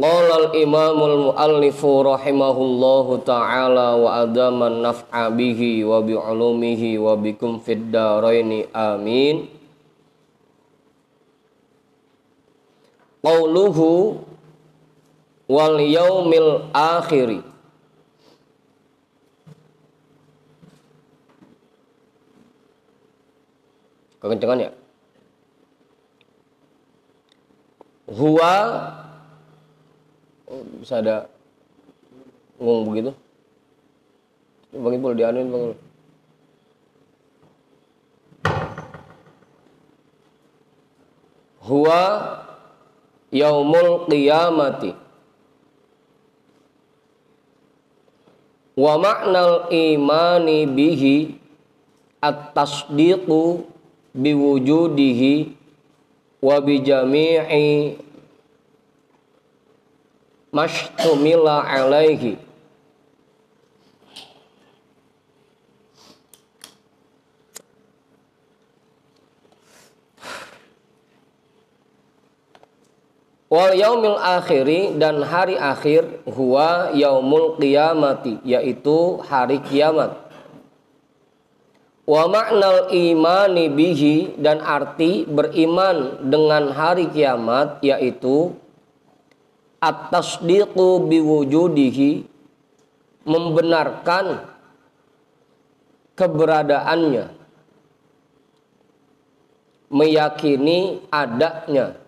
Qala al-imamul muallifu rahimahullahu ta'ala wa adaman naf'a bihi wa bi'ulumihi wa bikum fid daraini amin. Qauluhu wal yaumil akhiri. Kekencengan ya? Huwa, bisa ada ngomong begitu? Bang Ipul dianuin Bang. Huwa yaumul qiyamati. Wa ma'nal imani bihi at-tasdiqu biwujudihi wa bijami'i mashtumila alaihi. Wal yaumil akhiri, dan hari akhir, huwa yaumul qiyamati, yaitu hari kiamat. Wa ma'nal imani bihi, dan arti beriman dengan hari kiamat, yaitu at-tasdiqu biwujudihi, membenarkan keberadaannya, meyakini adanya.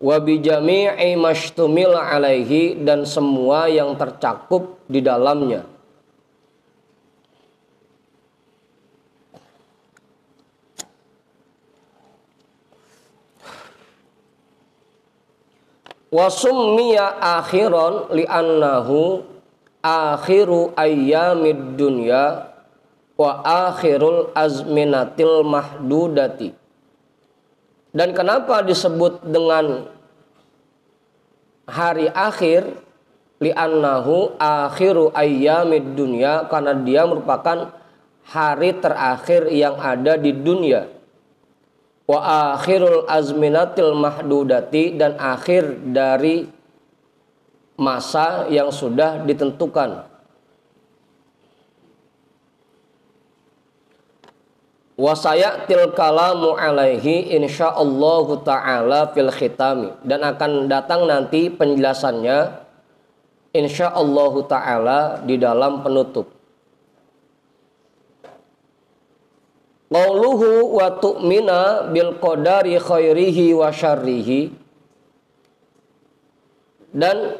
Wa bijami'i mashtumil alaihi, dan semua yang tercakup di dalamnya. Wa summiya akhiran li'annahu akhiru ayyamid dunya wa akhirul azminatil mahdudati. Dan kenapa disebut dengan hari akhir? Li'annahu akhiru ayyamid dunya, karena dia merupakan hari terakhir yang ada di dunia. Wa akhirul azminatil mahdudati, dan akhir dari masa yang sudah ditentukan. Wa sayatil kalamu alaihi insyaallahu ta'ala fil khitami, dan akan datang nanti penjelasannya insyaallahu ta'ala di dalam penutup. Qauluhu wa tu'mina bil qadari khairihi wa syarrihi, dan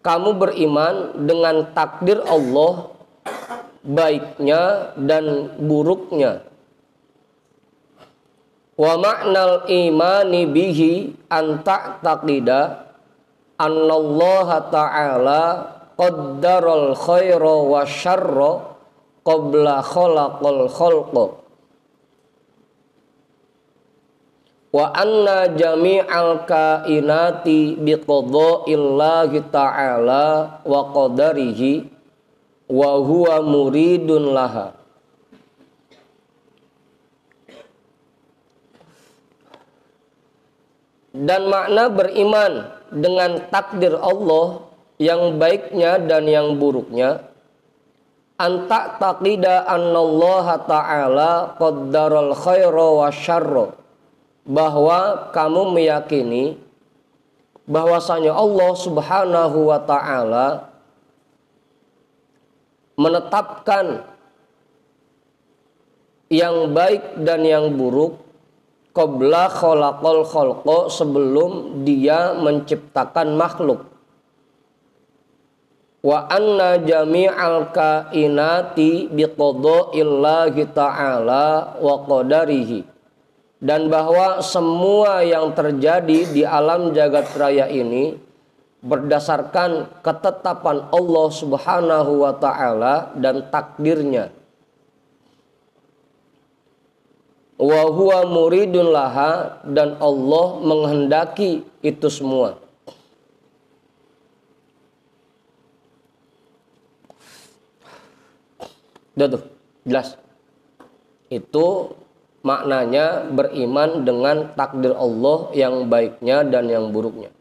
kamu beriman dengan takdir Allah, baiknya dan buruknya. Wa ma'nal imani bihi an ta'taqida annallaha ta'ala qaddaral khaira wa syarra qabla khalaqal khalqa. Wa anna jami'al kainati biqadha'illahi ta'ala wa qadarihi wa huwa muridun laha. Dan makna beriman dengan takdir Allah yang baiknya dan yang buruknya, anta taqida annallaha ta'ala qaddaral khaira wa syarra, bahwa kamu meyakini bahwasanya Allah Subhanahu wa ta'ala menetapkan yang baik dan yang buruk qabla khalaqal khalqa, sebelum dia menciptakan makhluk. Wa anna jami'al kainati biqadha'illahi ta'ala wa qadarihi, dan bahwa semua yang terjadi di alam jagat raya ini berdasarkan ketetapan Allah Subhanahu wa ta'ala dan takdirnya. Wa huwa muridun laha, dan Allah menghendaki itu semua. Udah tuh, jelas. Itu maknanya beriman dengan takdir Allah yang baiknya dan yang buruknya.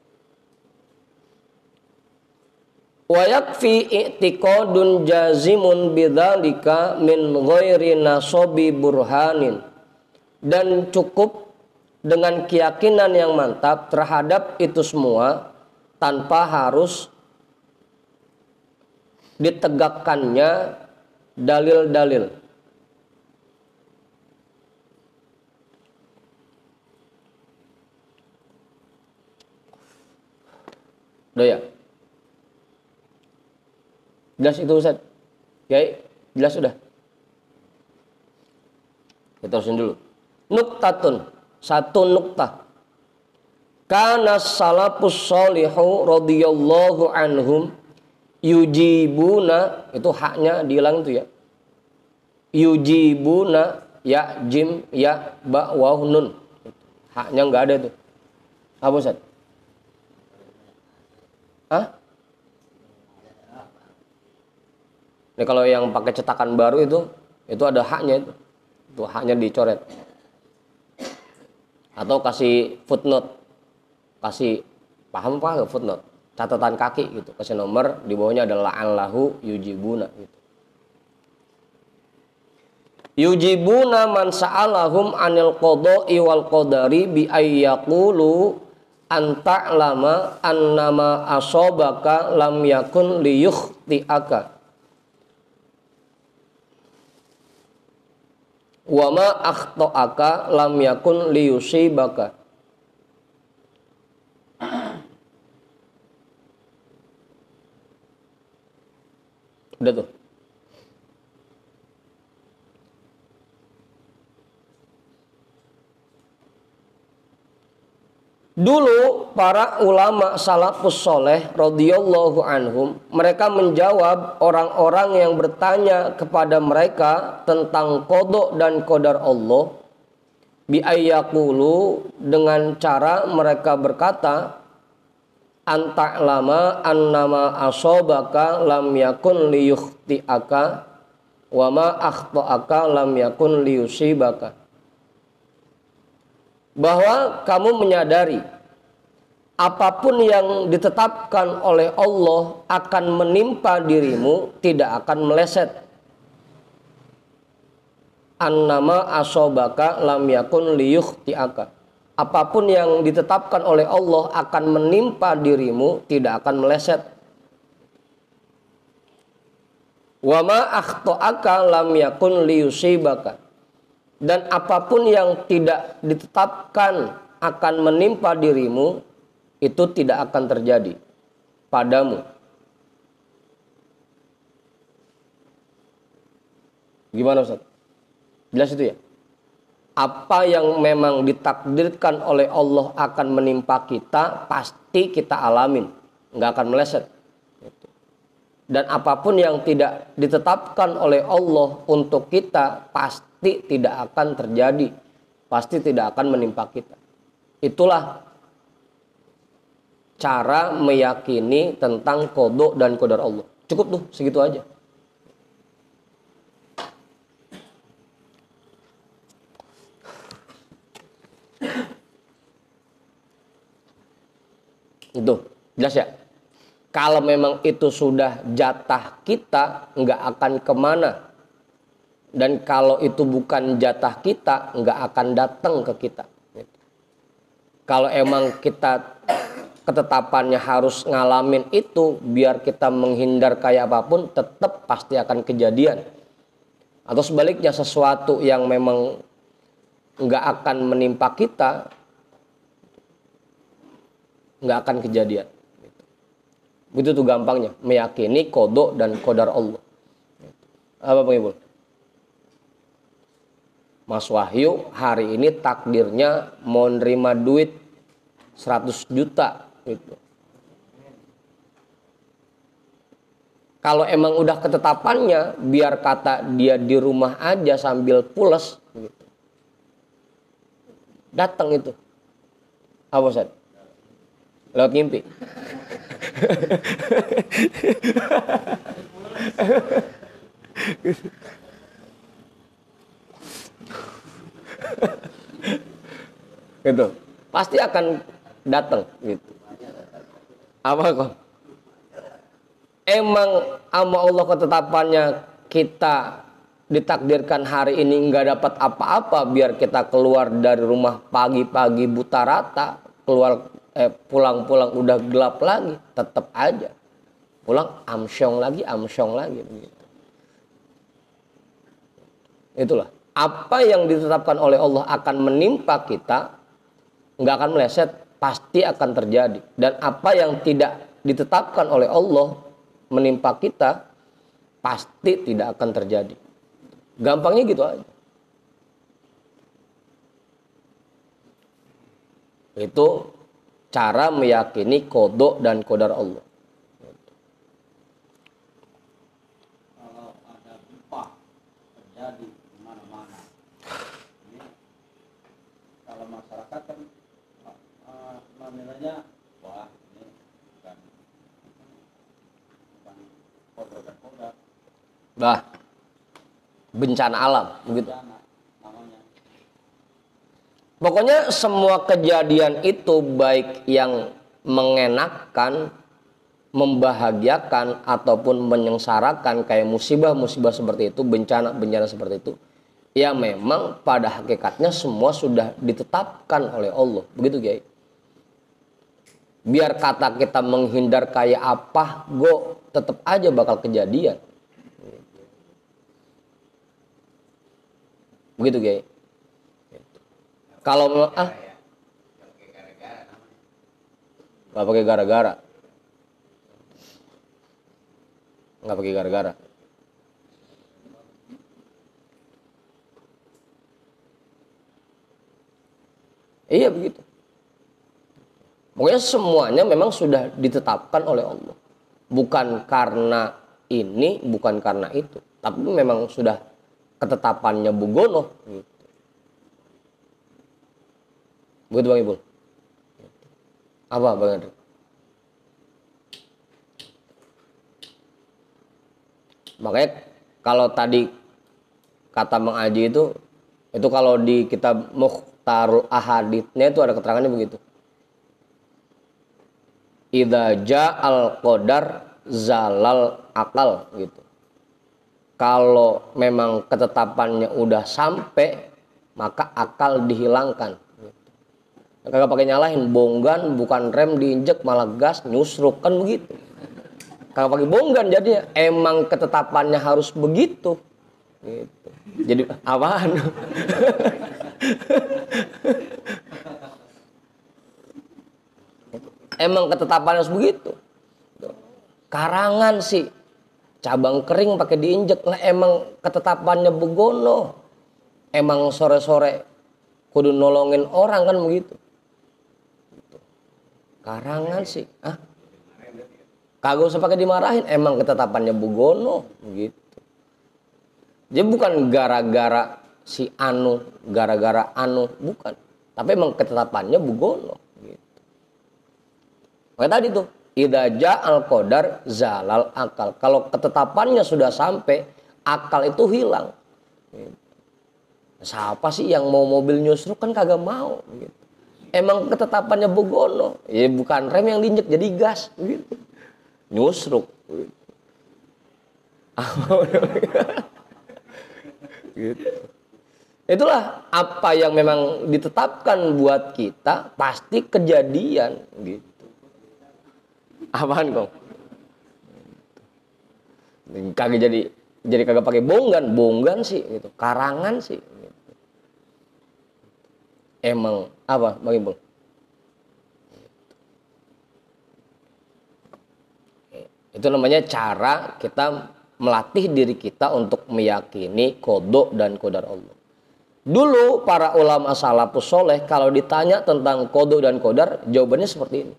Wa yakfi i'tiqadun jazimun bidzalika min ghairi nasobi burhanin. Dan cukup dengan keyakinan yang mantap terhadap itu semua tanpa harus ditegakkannya dalil-dalil. Udah ya? Jelas itu Ustaz? Ya, jelas sudah. Kita terusin dulu. Nuktatun, satu nuktah. Kana salafus sholihu radhiyallahu anhum yujibuna, itu haknya diulang itu ya. Yujibuna ya jim ya ba waw nun. Haknya enggak ada tuh. Apa Ustaz? Hah? Ini kalau yang pakai cetakan baru itu ada haknya itu. Itu haknya dicoret. Atau kasih footnote. Kasih paham apa footnote? Catatan kaki gitu. Kasih nomor, di bawahnya adalah la'allahu yujibuna gitu. Yujibuna man sa'alahum anil qada'i wal qadari bi ayyaqulu anta'lama annama asobaka lam yakun liyukhti'aka. Wa ma akhta'aka lam yakun liyusibaka. Udah tuh. Dulu para ulama salafus soleh radhiyallahu anhum, mereka menjawab orang-orang yang bertanya kepada mereka tentang qada dan qadar Allah bi ayyaqulu, dengan cara mereka berkata anta'lama annama asobaka lam yakun liyukhti'aka wa ma akhta'aka lam yakun liyusibaka. Bahwa kamu menyadari apapun yang ditetapkan oleh Allah akan menimpa dirimu, tidak akan meleset. Annama asobaka lam yakun liyukhti'aka. Apapun yang ditetapkan oleh Allah akan menimpa dirimu, tidak akan meleset. Wa ma akhta'aka lam yakun liyusibaka. Dan apapun yang tidak ditetapkan akan menimpa dirimu, itu tidak akan terjadi padamu. Gimana Ustaz? Jelas itu ya? Apa yang memang ditakdirkan oleh Allah akan menimpa kita, pasti kita alamin, nggak akan meleset. Dan apapun yang tidak ditetapkan oleh Allah untuk kita, pasti tidak akan terjadi, pasti tidak akan menimpa kita. Itulah cara meyakini tentang qada dan qadar Allah. Cukup tuh, segitu aja. Itu jelas ya. Kalau memang itu sudah jatah kita, nggak akan kemana. Dan kalau itu bukan jatah kita, nggak akan datang ke kita. Kalau emang kita ketetapannya harus ngalamin itu, biar kita menghindar kayak apapun, tetap pasti akan kejadian. Atau sebaliknya, sesuatu yang memang nggak akan menimpa kita, nggak akan kejadian. Begitu tuh gampangnya meyakini qada dan qadar Allah. Apa Bang Ibul? Mas Wahyu hari ini takdirnya mau nerima duit 100 juta gitu. Kalau emang udah ketetapannya, biar kata dia di rumah aja sambil pules gitu. Datang itu. Apa Ustaz? Lewat ngimpi. Gitu. Pasti akan datang gitu. Apa kok? emang sama Allah ketetapannya kita ditakdirkan hari ini nggak dapat apa-apa, biar kita keluar dari rumah pagi-pagi buta rata, keluar pulang-pulang udah gelap lagi, tetap aja pulang amsyong lagi begitu. Itulah apa yang ditetapkan oleh Allah akan menimpa kita, nggak akan meleset, pasti akan terjadi. Dan apa yang tidak ditetapkan oleh Allah menimpa kita, pasti tidak akan terjadi. Gampangnya gitu aja. Itu cara meyakini qada dan qadar Allah. Kalau ada gempa terjadi di mana-mana, ini kalau masyarakat kan menilainya wah ini bukan qada dan qadar. Bah, bencana alam begitu. Namanya. Pokoknya semua kejadian itu baik yang mengenakkan, membahagiakan ataupun menyengsarakan, kayak musibah-musibah seperti itu, bencana-bencana seperti itu, ya memang pada hakikatnya semua sudah ditetapkan oleh Allah. Begitu, Kiai. Biar kata kita menghindar kayak apa, tetap aja bakal kejadian. Begitu, Kiai. Kalau nggak pakai gara-gara, nggak pakai gara-gara. Iya begitu. Pokoknya semuanya memang sudah ditetapkan oleh Allah. Bukan karena ini, bukan karena itu, tapi memang sudah ketetapannya Bugono. Gitu. Begitu Bang Ibul. Apa Bang Andri? Makanya kalau tadi kata Bang Aji itu kalau di kitab Mukhtarul Ahaditsnya itu ada keterangannya begitu. Idza ja'al qadar zalal akal gitu. Kalau memang ketetapannya udah sampai, maka akal dihilangkan. Kagak pakai nyalahin, bonggan bukan rem diinjek malah gas nyusruk, kan begitu. Kagak pakai bonggan, jadi emang ketetapannya harus begitu. Gitu. Jadi apaan? Emang ketetapannya harus begitu. Karangan sih cabang kering pakai diinjek lah, emang ketetapannya Bugono. Emang sore-sore kudu nolongin orang, kan begitu. Karangan sih, kagak usah pakai dimarahin, emang ketetapannya Bugono gitu. Jadi bukan gara-gara si anu, gara-gara anu, bukan. Tapi emang ketetapannya Bugono gitu. Kayak tadi tuh, idza ja'al qadar zalal akal. Kalau ketetapannya sudah sampai, akal itu hilang. Gitu. Siapa sih yang mau mobil nyusruk, kan kagak mau gitu. Emang ketetapannya Bugono, ya bukan rem yang diinjek jadi gas gitu. Nyusruk gitu. Gitu. Itulah apa yang memang ditetapkan buat kita pasti kejadian gitu. Apaan kok? Kagak jadi kagak pakai bonggan sih gitu. Karangan sih gitu. Emang apa Bang Ibul? Itu namanya cara kita melatih diri kita untuk meyakini qada dan qadar Allah. Dulu para ulama salafus soleh kalau ditanya tentang qada dan qadar, jawabannya seperti ini.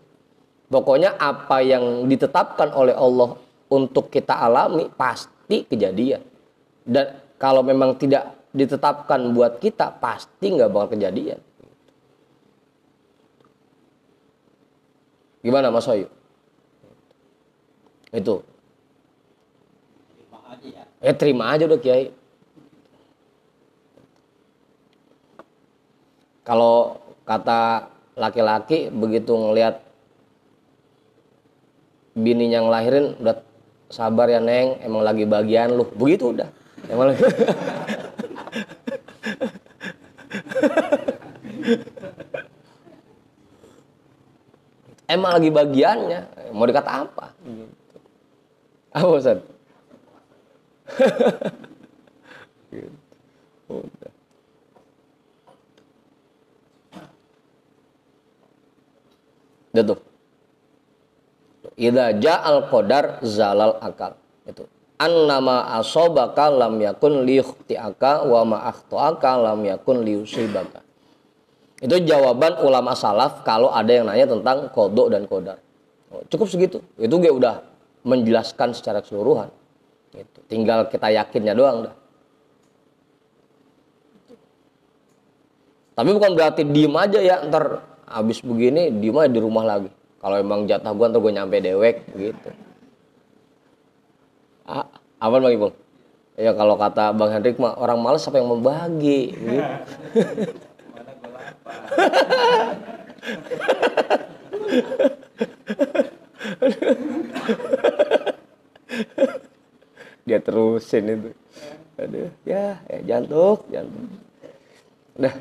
Pokoknya apa yang ditetapkan oleh Allah untuk kita alami pasti kejadian. Dan kalau memang tidak ditetapkan buat kita, pasti nggak bakal kejadian. Gimana Mas Wayu? Itu. Terima aja ya. Terima aja udah Kiai. Kalau kata laki-laki begitu ngelihat bininya ngelahirin udah sabar ya Neng, emang lagi bagian lu. Begitu udah. Emang lagi. Emang lagi bagiannya. Mau dikata apa? Gitu. Apa Ustaz? Gitu. Udah. Udah tuh. Idza ja'al qadar zalal akal. Itu. Annama asobaka lam yakun liyukhti'aka wa ma akhto'aka lam yakun liyusibaka. Itu jawaban ulama salaf kalau ada yang nanya tentang qada dan qadar. Cukup segitu. Itu gue udah menjelaskan secara keseluruhan. Gitu. Tinggal kita yakinnya doang dah. Tapi bukan berarti diem aja ya, ntar habis begini diem aja di rumah lagi. Kalau emang jatah gua ntar gue nyampe dewek gitu. Apa lagi Bang? Ya kalau kata Bang Hendrik mah orang malas apa yang membagi gitu. Dia terusin itu. Aduh, ya jantung. Udah.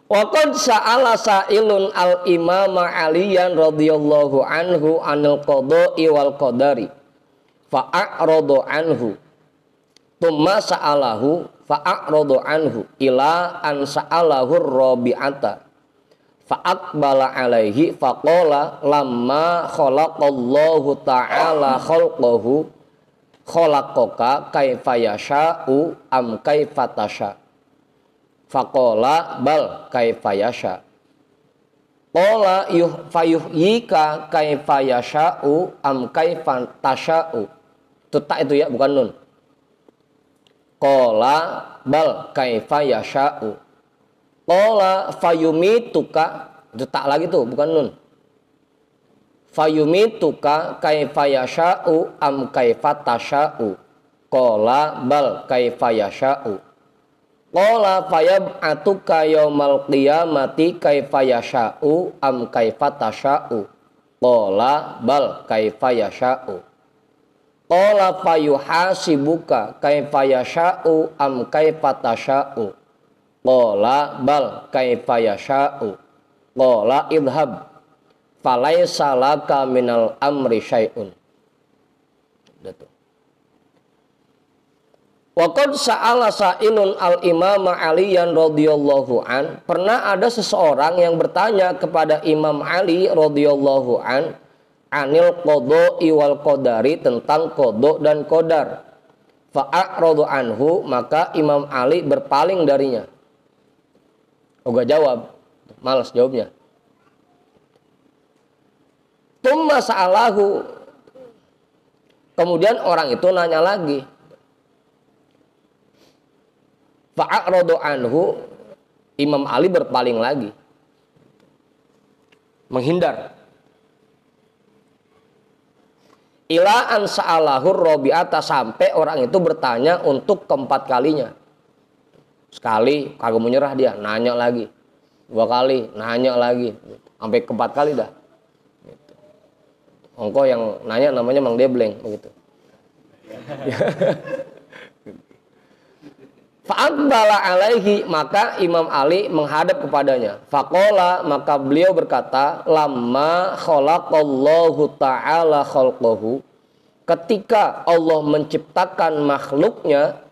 Wa qad sa'ala sa'ilun al-imam Aliyan radhiyallahu anhu anil qada'i wal qadari fa'aradu anhu. Tsumma sa'alahu fa'aradu anhu ila an sa'alahu rabi'ata. Fa'aqbala alaihi faqala lamma khalaqallahu ta'ala khalqahu khalaqaka kaifa yasha'u am kaifa tasha'. Faqala bal kaifa yasha. Qala fayuhyika kaifa yasha'u am kaifa tasha'u. Itu tak itu ya, bukan nun. Qala bal kaifa yasha'u. Qala fayumituka. Itu tak lagi tuh, bukan nun. Fayumituka kaifa yasha'u am kaifa tasha'u. Qala bal kaifa yasha'u. Qala fayab'atuka yaumal qiyamati kaifa yasha'u am kaifa tasha'u. Qala bal kaifa yasha'u. Qala fayuhasibuka kaifa yasha'u am kaifa tasha'u. Qala bal kaifa yasha'u. Qala idhab falaysa laka minal amri syai'un. Wa qad sa'ala sa'ilun al-imam Aliyan radhiyallahu an. Pernah ada seseorang yang bertanya kepada Imam Ali radhiyallahu an anil qada'i wal qadari, tentang qada dan qadar. Fa'aradu anhu, maka Imam Ali berpaling darinya. Gak jawab, malas jawabnya. Tsumma sa'alahu, kemudian orang itu nanya lagi. Fa'aradu anhu, Imam Ali berpaling lagi, menghindar. Ila an sa'alahur rabi'ata, sampai orang itu bertanya untuk keempat kalinya. Sekali kagak menyerah dia, nanya lagi. 2 kali, nanya lagi. Sampai keempat kali dah. Ongko yang nanya namanya Mang Debleng begitu. Fa'aqbala alaihi, maka Imam Ali menghadap kepadanya. Faqala, maka beliau berkata, lamma khalaqallahu ta'ala khalqahu, ketika Allah menciptakan makhluknya,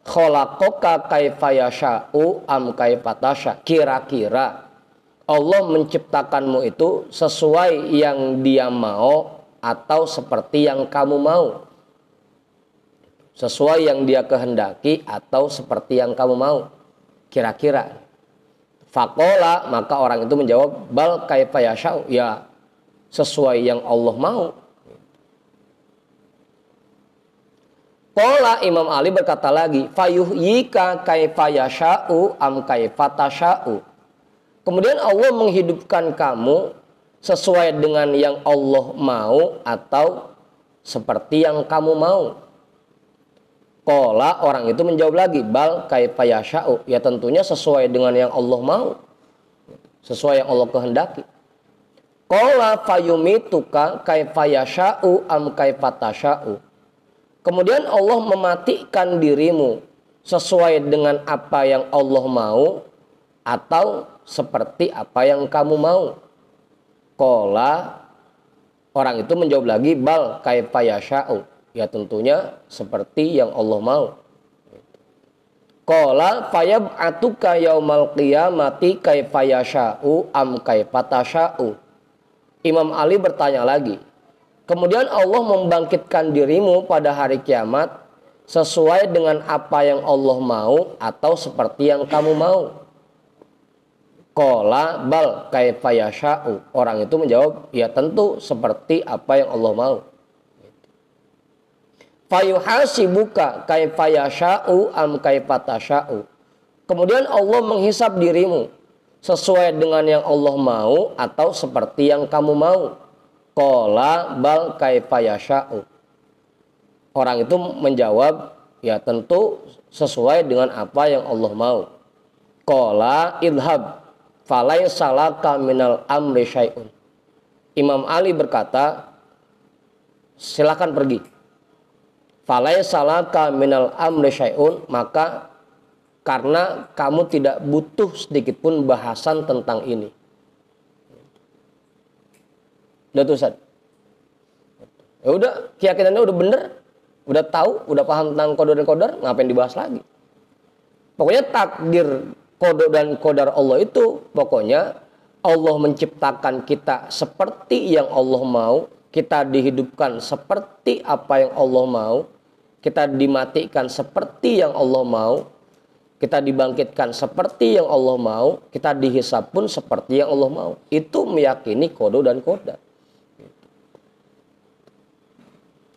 khalaqaka kaifa yasha'u am kaifa tasha, kira-kira Allah menciptakanmu itu sesuai yang Dia mau atau seperti yang kamu mau. Sesuai yang Dia kehendaki atau seperti yang kamu mau, kira-kira. Faqala, maka orang itu menjawab, bal kaifa yasha'u, ya sesuai yang Allah mau. Qala, Imam Ali berkata lagi, fayuhyika kaifa yasha'u am kaifa tasha'u. Kemudian Allah menghidupkan kamu sesuai dengan yang Allah mau atau seperti yang kamu mau. Qala, orang itu menjawab lagi, bal kaifa yasha'u, ya tentunya sesuai dengan yang Allah mau, sesuai yang Allah kehendaki. Qala fayumituka kaifa yasha'u am kaifa tasha'u. Kemudian Allah mematikan dirimu sesuai dengan apa yang Allah mau atau seperti apa yang kamu mau. Qala, orang itu menjawab lagi, bal kaifa yasha'u. Ya tentunya seperti yang Allah mau. Qala fayab'atuka yaumal qiyamati kaifa yasha'u am kaifa tasha'u. Imam Ali bertanya lagi. Kemudian Allah membangkitkan dirimu pada hari kiamat sesuai dengan apa yang Allah mau atau seperti yang kamu mau. Qala bal kaifa yasha'u. Orang itu menjawab, ya tentu seperti apa yang Allah mau. Fayuhasibuka kaifa yasha'u am kaifa tasha'u. Kemudian Allah menghisab dirimu sesuai dengan yang Allah mau atau seperti yang kamu mau. Qala bal kaifa yasha'u. Orang itu menjawab, ya tentu sesuai dengan apa yang Allah mau. Qala idhab falaysa laka minal amri syai'un. Imam Ali berkata, silakan pergi. Falaysa laka minal amri syai'un, maka karena kamu tidak butuh sedikit pun bahasan tentang ini. Udah tuh Ustaz. Ya udah, keyakinannya udah bener, udah tahu, udah paham tentang qada dan qadar, ngapain dibahas lagi? Pokoknya takdir qada dan qadar Allah itu, pokoknya Allah menciptakan kita seperti yang Allah mau, kita dihidupkan seperti apa yang Allah mau, kita dimatikan seperti yang Allah mau, kita dibangkitkan seperti yang Allah mau, kita dihisab pun seperti yang Allah mau. Itu meyakini qada dan qadar.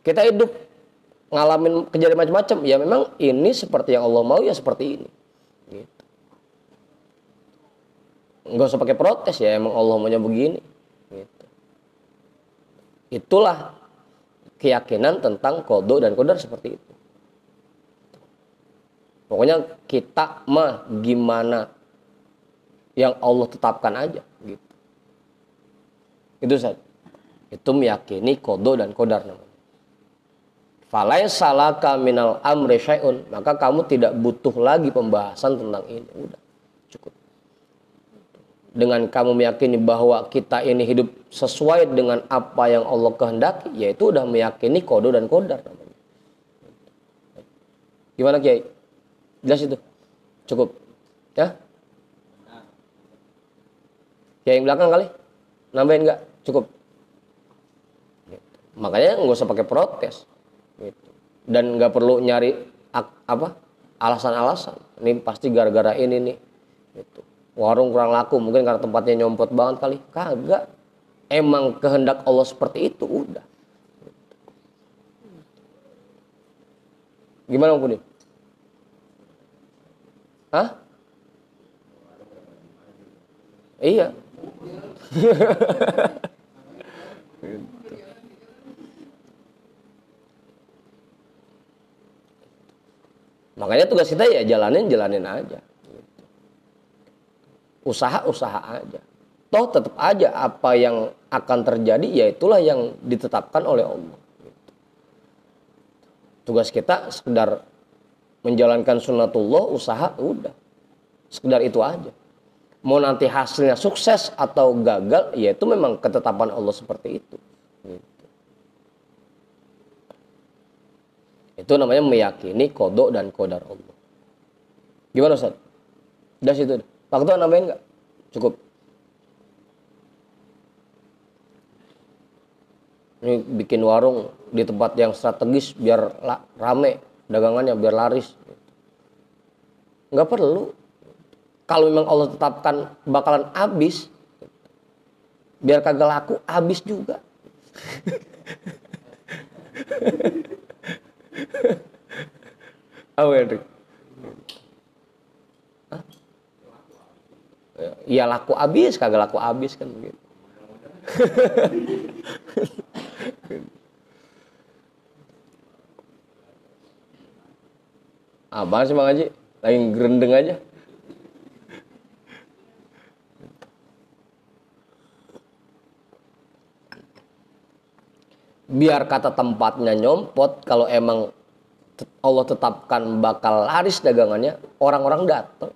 Kita hidup ngalamin kejadian macam-macam, ya memang ini seperti yang Allah mau, ya seperti ini. Gitu. Nggak usah pakai protes, ya emang Allah maunya begini. Gitu. Itulah keyakinan tentang qada dan qadar seperti itu. Pokoknya kita mah gimana yang Allah tetapkan aja gitu. Itu saja. Itu meyakini qada dan qadar namanya. Falaysa laka minal amri syai'un, maka kamu tidak butuh lagi pembahasan tentang ini. Udah, cukup. Dengan kamu meyakini bahwa kita ini hidup sesuai dengan apa yang Allah kehendaki, yaitu udah meyakini qada dan qadar namanya. Gimana Kiai? Jelas itu? Cukup? Ya? Ya yang belakang kali? Nambahin nggak? Cukup? Gitu. Makanya nggak usah pakai protes. Gitu. Dan nggak perlu nyari alasan-alasan. Ini pasti gara-gara ini nih. Gitu. Warung kurang laku, mungkin karena tempatnya nyompot banget kali. Kagak. Emang kehendak Allah seperti itu, udah. Gimana Bang Pudin? Hah? Iya. Makanya tugas kita ya jalanin aja. Usaha aja. Toh tetap aja apa yang akan terjadi ya itulah yang ditetapkan oleh Allah. Tugas kita sekedar menjalankan sunnatullah, usaha, udah. Sekedar itu aja. Mau nanti hasilnya sukses atau gagal, ya itu memang ketetapan Allah seperti itu. Gitu. Itu namanya meyakini qada dan qadar Allah. Gimana Ustaz? Udah situ. Pak Ketua nambahin nggak? Cukup. Ini bikin warung di tempat yang strategis biar rame dagangannya, biar laris. Nggak perlu. Kalau memang Allah tetapkan bakalan habis, biar kagak laku, habis juga. Apa Hendrik? Ya laku habis, kagak laku habis kan begitu. Apaan sih Bang Haji? Lagi gerendeng aja. biar kata tempatnya nyompot, kalau emang Allah tetapkan bakal laris dagangannya, orang-orang datang.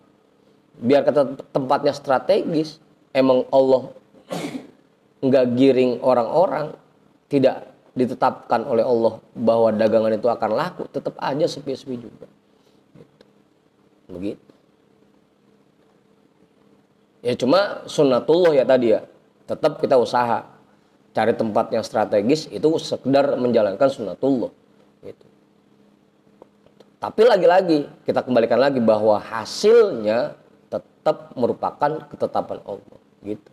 Biar kata tempatnya strategis, emang Allah nggak giring orang-orang, tidak ditetapkan oleh Allah bahwa dagangan itu akan laku, tetap aja sepi-sepi juga. Begitu. Ya cuma sunnatullah ya tadi ya, tetap kita usaha cari tempat yang strategis, itu sekedar menjalankan sunnatullah gitu. Tapi lagi-lagi kita kembalikan lagi bahwa hasilnya tetap merupakan ketetapan Allah gitu.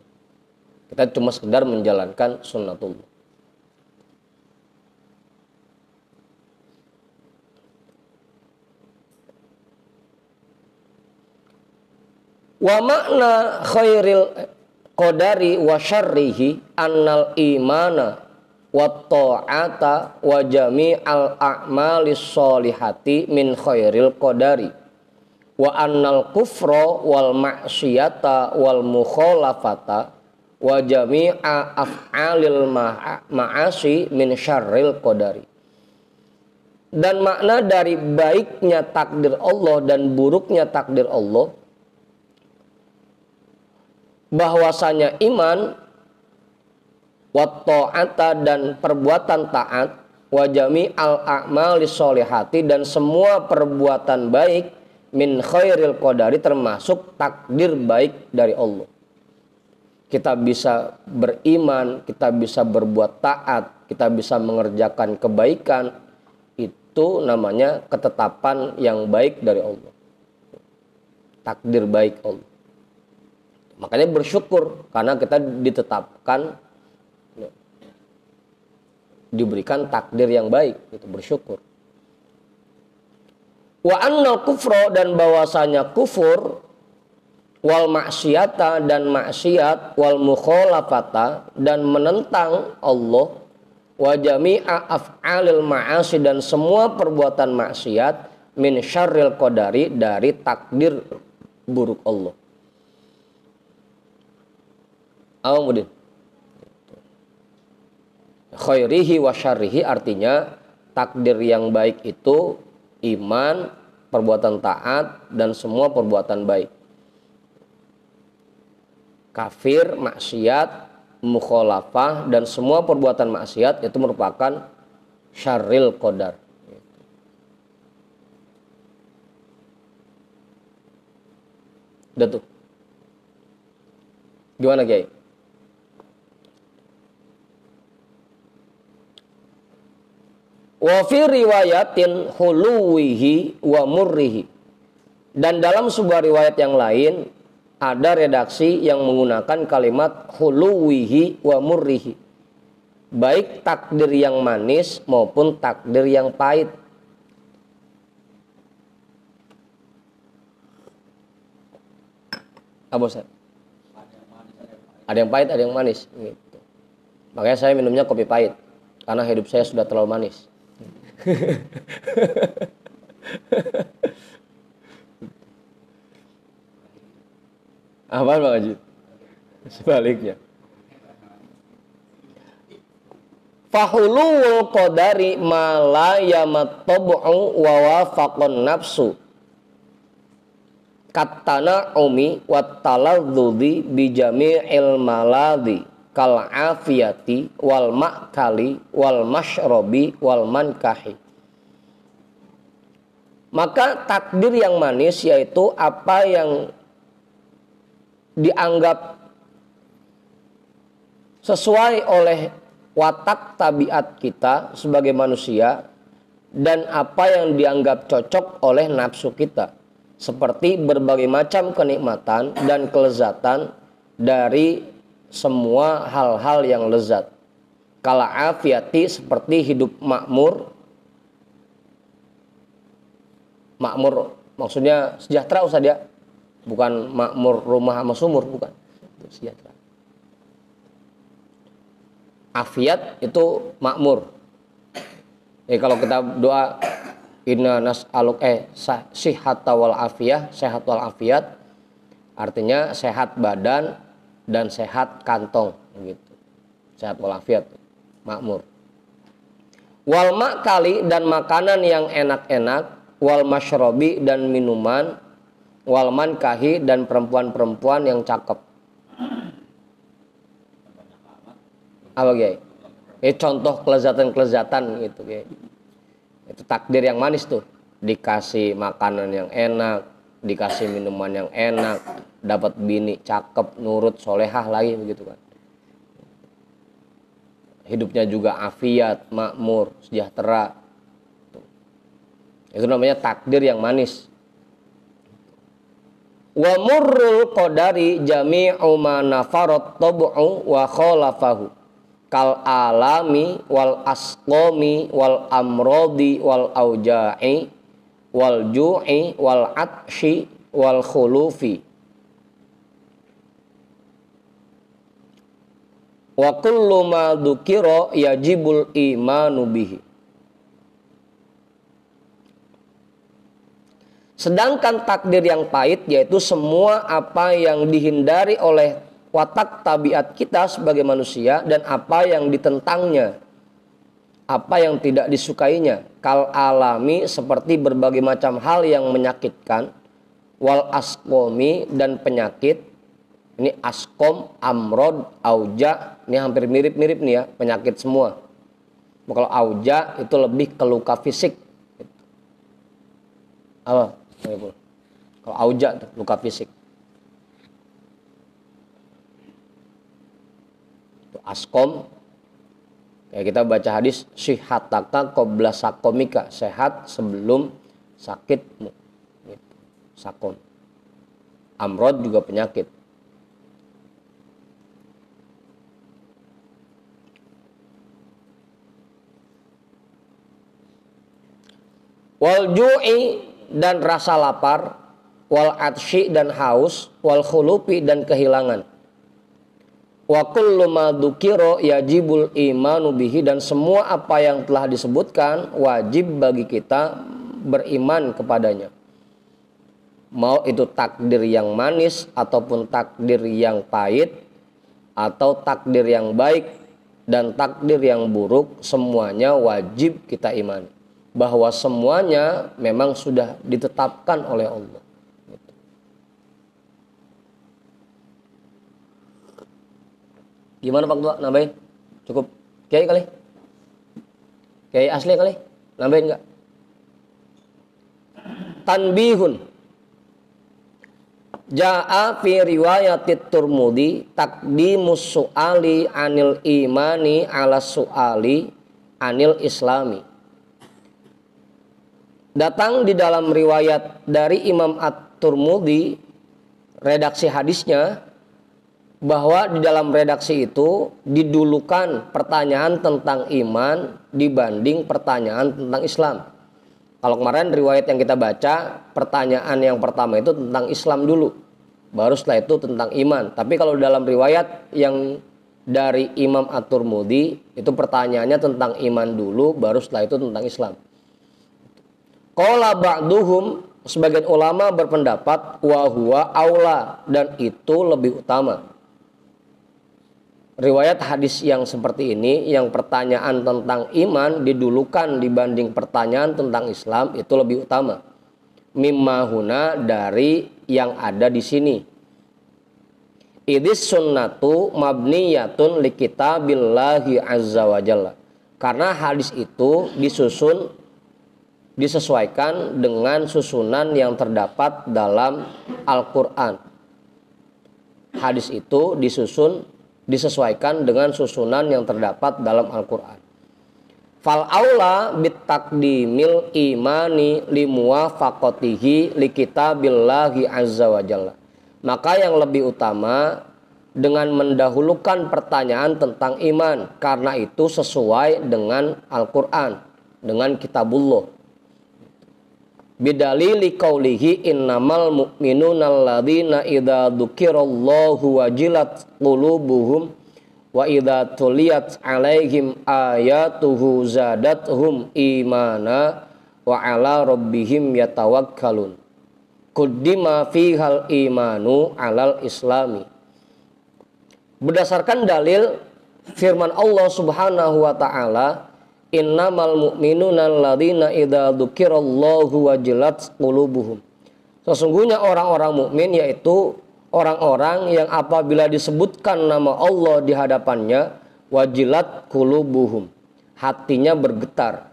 Kita cuma sekedar menjalankan sunnatullah. Wa makna khairil qadari wa syarrihi annal imana wa ta'ata wa jami'al a'malis sholihati min khairil qadari wa annal kufra wal ma'siyata wal mukhalafata wa jami'a af'alil ma'asi min syarril qadari. Dan makna dari baiknya takdir Allah dan buruknya takdir Allah, bahwasanya iman, wa ta'ata dan perbuatan taat, wa jami'al a'malis sholihati dan semua perbuatan baik, min khairil qadari termasuk takdir baik dari Allah. Kita bisa beriman, kita bisa berbuat taat, kita bisa mengerjakan kebaikan, itu namanya ketetapan yang baik dari Allah. Takdir baik Allah. Makanya bersyukur karena kita ditetapkan, diberikan takdir yang baik, itu bersyukur. Wa annal kufra dan bahwasanya kufur, wal maksiata dan maksiat, wal mukhalafata dan menentang Allah, wa jami'a af'alil ma'asi dan semua perbuatan maksiat, min syarril qadari dari takdir buruk Allah. Kemudian khairihi wa syarrihi artinya takdir yang baik itu iman, perbuatan taat dan semua perbuatan baik. Kafir, maksiat, mukhalafah dan semua perbuatan maksiat itu merupakan syarril qadar. Udah tuh. Gimana Kiai? Wa fi riwayatin huluwihi wa murrihi. Dan dalam sebuah riwayat yang lain ada redaksi yang menggunakan kalimat huluwihi wa murrihi. Baik takdir yang manis maupun takdir yang pahit. Apa Ustaz? Ada yang pahit, ada yang manis gitu. Makanya saya minumnya kopi pahit karena hidup saya sudah terlalu manis. Apaan Bang Haji? Sebaliknya. Fahulul qadari ma la yamattab'u wa wafaqan nafsu katana umi wat taladzudi bi jami'il maladhi kal afiyati wal ma'kali wal mashrobi wal mankahi. Maka takdir yang manis yaitu apa yang dianggap sesuai oleh watak tabiat kita sebagai manusia dan apa yang dianggap cocok oleh nafsu kita, seperti berbagai macam kenikmatan dan kelezatan dari semua hal-hal yang lezat. Kala afiati seperti hidup makmur. Makmur maksudnya sejahtera Ustaz ya. Bukan makmur rumah sama sumur, bukan. Itu sejahtera. Afiat itu makmur. Kalau kita doa inna nas'aluk sihhata wal afiyah, sehat wal afiat, artinya sehat badan dan sehat kantong gitu. Sehat wal afiat, makmur. wal ma'kali dan makanan yang enak-enak, wal masyrobi dan minuman, wal mankahi dan perempuan-perempuan yang cakep. Apa Kiai? Contoh kelezatan-kelezatan gitu Kiai. Itu takdir yang manis tuh. Dikasih makanan yang enak, dikasih minuman yang enak, dapat bini cakep, nurut, solehah lagi begitu kan. Hidupnya juga afiat, makmur, sejahtera. Itu namanya takdir yang manis. Wa murrul qadari jami'u ma nafarat tab'u wa khalafahu kal alami wal asqami wal amrodi wal auja'i wal ju'i wal atshi wal khulufi wa kullu ma dzukira yajibul imanu bihi. Sedangkan takdir yang pahit yaitu semua apa yang dihindari oleh watak tabiat kita sebagai manusia dan apa yang ditentangnya, apa yang tidak disukainya, kal alami seperti berbagai macam hal yang menyakitkan, wal askomi dan penyakit. Ini askom, amrod, auja, ini hampir mirip-mirip nih ya, penyakit semua. Kalau auja itu lebih ke luka fisik. Apa? Kalau auja itu luka fisik. Askom, kayak kita baca hadis sihataka qabla sakomika, sehat sebelum sakitmu. Gitu. Sakom. Amrod juga penyakit. Wal ju'i dan rasa lapar, wal atsyi dan haus, wal khulufi dan kehilangan. Wa kullu ma dzukira yajibul imanu bihi dan semua apa yang telah disebutkan wajib bagi kita beriman kepadanya. Mau itu takdir yang manis ataupun takdir yang pahit atau takdir yang baik dan takdir yang buruk, semuanya wajib kita imani. Bahwa semuanya memang sudah ditetapkan oleh Allah. Gimana Pak Tua? Nambahin? Cukup? Kiai kali? Kiai asli kali? Nambahin enggak? Tanbihun. Ja'a fi riwayatit Turmudi taqdimus su'ali anil imani ala su'ali anil islami. Datang di dalam riwayat dari Imam At-Turmudi, redaksi hadisnya, bahwa di dalam redaksi itu didulukan pertanyaan tentang iman dibanding pertanyaan tentang Islam. Kalau kemarin riwayat yang kita baca, pertanyaan yang pertama itu tentang Islam dulu, baru setelah itu tentang iman. Tapi kalau dalam riwayat yang dari Imam At-Turmudi itu pertanyaannya tentang iman dulu, baru setelah itu tentang Islam. Qala ba'duhum, sebagian ulama berpendapat wa huwa aula, dan itu lebih utama. Riwayat hadis yang seperti ini, yang pertanyaan tentang iman didulukan dibanding pertanyaan tentang Islam, itu lebih utama. Mimma huna, dari yang ada di sini. Idis sunnatu mabniyatun li kitabillahi azza wa jalla. Karena hadis itu disesuaikan dengan susunan yang terdapat dalam Al-Quran. Hadis itu disesuaikan dengan susunan yang terdapat dalam Al-Quran. Fal aula bitakdimil imani limuwafaqatihi li kitabillahi azza wa jalla. Maka yang lebih utama dengan mendahulukan pertanyaan tentang iman, karena itu sesuai dengan Al-Quran, dengan kitabullah. Bidalili qaulihi innamal mu'minuna alladzina idza dzukirallahu wajilat qulubuhum wa idza tuliyat alaihim ayatuhu zadathum imana wa ala rabbihim yatawakkalun. Quddima fihal imanu alal islami. Berdasarkan dalil firman Allah Subhanahu wa taala Innamal mu'minuna alladzina idza dzukirallahu wajilat qulubuhum. Sesungguhnya orang-orang mukmin yaitu orang-orang yang apabila disebutkan nama Allah di hadapannya, wajilat qulubuhum, hatinya bergetar.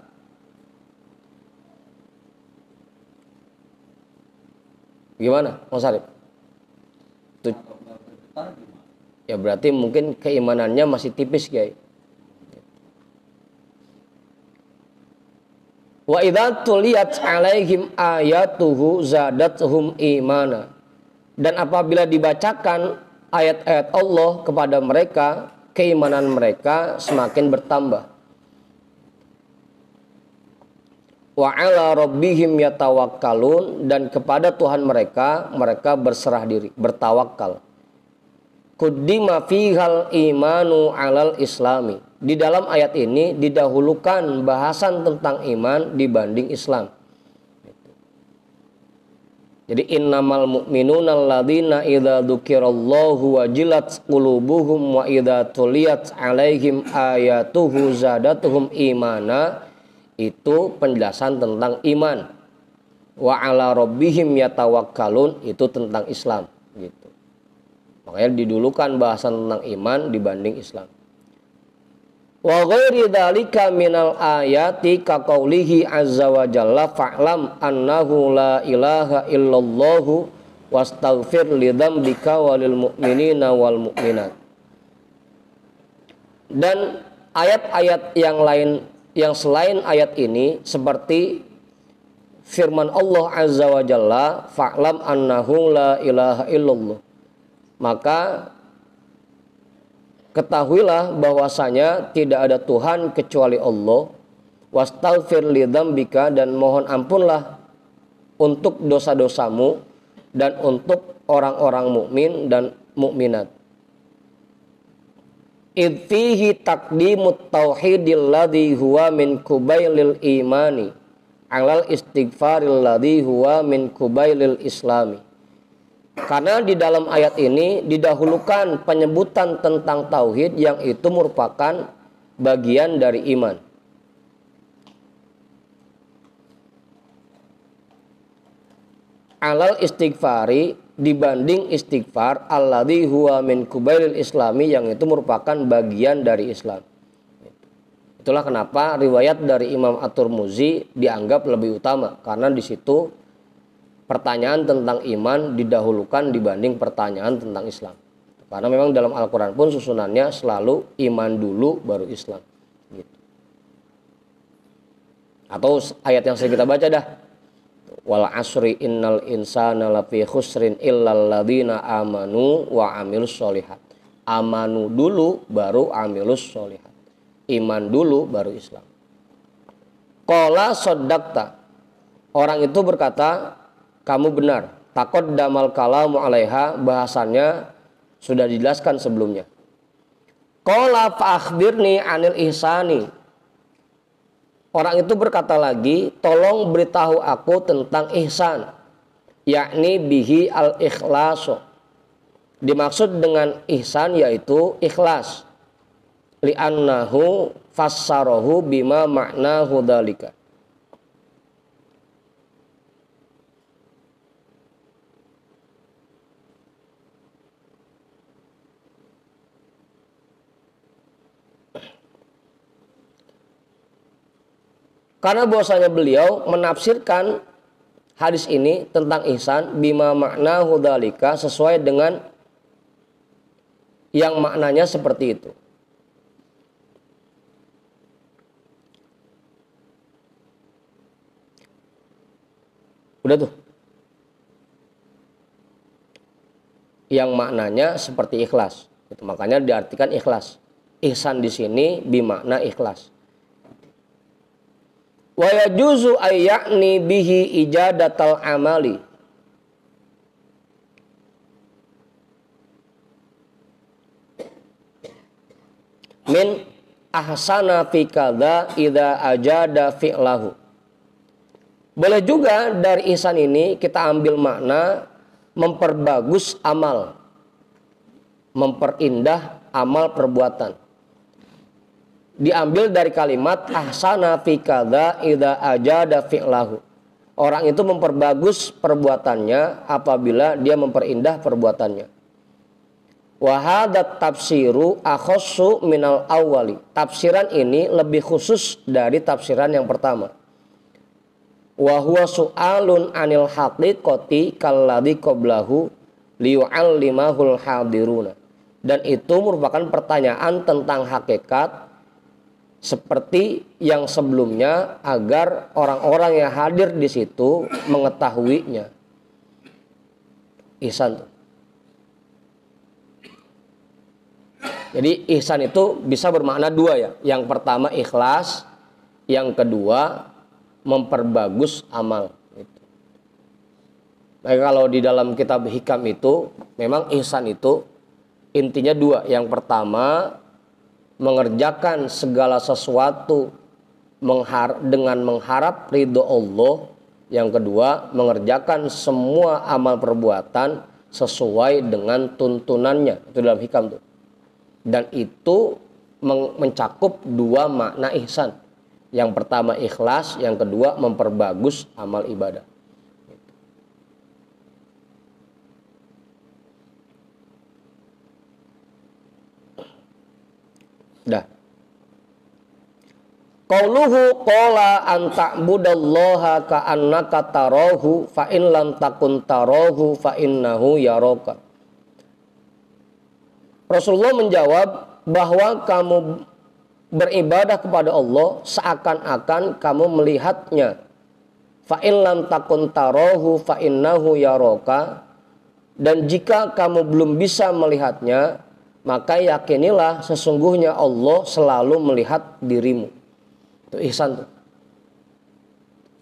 Gimana, Mas Arif? Ya berarti mungkin keimanannya masih tipis, Kiai. Wa idza tuliyat alaihim ayatuhu zadatuhum imana. Dan apabila dibacakan ayat-ayat Allah kepada mereka, keimanan mereka semakin bertambah. Wa ala rabbihim yatawakkalun, dan kepada Tuhan mereka berserah diri, bertawakal. Quddima fihal imanu alal islami. Di dalam ayat ini didahulukan bahasan tentang iman dibanding Islam. Jadi innamal mu'minuna alladzina idza dzukirallahu wajilat qulubuhum wa idza tuliyat alaihim ayatuhu zadatuhum imana. Itu penjelasan tentang iman. Wa ala rabbihim yatawakkalun, itu tentang Islam gitu. Makanya didulukan bahasan tentang iman dibanding Islam. Wa ghairi dzalika minal ayati ka qaulihi azza wa jalla fa'lam annahu la ilaha illallah wastaghfir lidzambika walil mu'minina wal mu'minat. Dan ayat-ayat yang lain yang selain ayat ini seperti firman Allah azza wa jalla fa'lam annahu la ilaha illallah. Maka ketahuilah bahwasanya tidak ada Tuhan kecuali Allah. Wastaghfir lidzambika, dan mohon ampunlah untuk dosa-dosamu dan untuk orang-orang mukmin dan mukminat. Idh fihi taqdimut tauhidil ladzi huwa min kubailil imani alal istighfaril ladzi huwa min kubailil islami. Karena di dalam ayat ini didahulukan penyebutan tentang tauhid yang itu merupakan bagian dari iman. Alal istighfari, dibanding istighfar, alladzi huwa min kubailil islami, yang itu merupakan bagian dari Islam. Itulah kenapa riwayat dari Imam At-Tirmidzi dianggap lebih utama, karena di situ pertanyaan tentang iman didahulukan dibanding pertanyaan tentang Islam. Karena memang dalam Al-Quran pun susunannya selalu iman dulu baru Islam gitu. Atau ayat yang sering kita baca dah, wal asri innal insana lafi khusrin illal ladzina amanu wa amilus sholihat. Amanu dulu baru amilus sholihat. Iman dulu baru Islam. Qala shaddaqta, orang itu berkata kamu benar. Takut damal kalamu alaiha, bahasannya sudah dijelaskan sebelumnya. Qala fa akhbirni anil ihsani, orang itu berkata lagi, tolong beritahu aku tentang ihsan, yakni bihi al ikhlasu. Dimaksud dengan ihsan yaitu ikhlas. Li'annahu fassarahu bima ma'nahu dzalika. Karena bahwasanya beliau menafsirkan hadis ini tentang ihsan bima ma'nahu dzalika, sesuai dengan yang maknanya seperti itu. Udah tuh. Yang maknanya seperti ikhlas. Itu makanya diartikan ikhlas. Ihsan di sini bimakna ikhlas. Wa yajuzu ay ya'ni bihi ijadatal amali. Min ahsana fi kadza idza ajada fi'lahu. Boleh juga dari ihsan ini kita ambil makna memperbagus amal, memperindah amal perbuatan. diambil dari kalimat ahsana fi kadza idza ajada fi'lahu. Orang itu memperbagus perbuatannya apabila dia memperindah perbuatannya. Wa hadat tafsiru akhassu minal awwali. Tafsiran ini lebih khusus dari tafsiran yang pertama. Wa huwa su'alun anil haqiqati kalladzi qablahu liyu'allimahul hadiruna. Dan itu merupakan pertanyaan tentang hakikat seperti yang sebelumnya agar orang-orang yang hadir di situ mengetahuinya. Ihsan tuh. Jadi ihsan itu bisa bermakna dua ya. Yang pertama ikhlas, yang kedua memperbagus amal. Nah, kalau di dalam kitab hikam itu memang ihsan itu intinya dua. Yang pertama mengerjakan segala sesuatu dengan mengharap ridho Allah. Yang kedua mengerjakan semua amal perbuatan sesuai dengan tuntunannya. Itu dalam hikam tuh. Dan itu mencakup dua makna ihsan. Yang pertama ikhlas, yang kedua memperbagus amal ibadah. Dah. Qauluhu qala an ta'budallaha ka'annaka tarahu fa in lam takun tarahu fa innahu yaraka. Rasulullah menjawab bahwa kamu beribadah kepada Allah seakan-akan kamu melihatnya. Fa in lam takun tarahu fa innahu yaraka. Dan jika kamu belum bisa melihatnya, maka yakinilah sesungguhnya Allah selalu melihat dirimu. Itu ihsan tuh.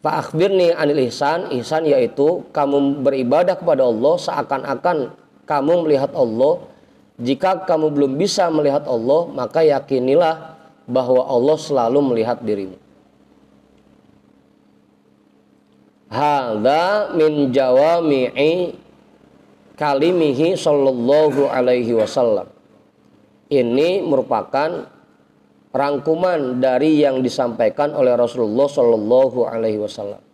Fa akhbirni anil ihsan. Ihsan yaitu kamu beribadah kepada Allah seakan-akan kamu melihat Allah. Jika kamu belum bisa melihat Allah, maka yakinilah bahwa Allah selalu melihat dirimu. Hadza min jawami'i kalimihi sallallahu alaihi wasallam. Ini merupakan rangkuman dari yang disampaikan oleh Rasulullah sallallahu alaihi wasallam.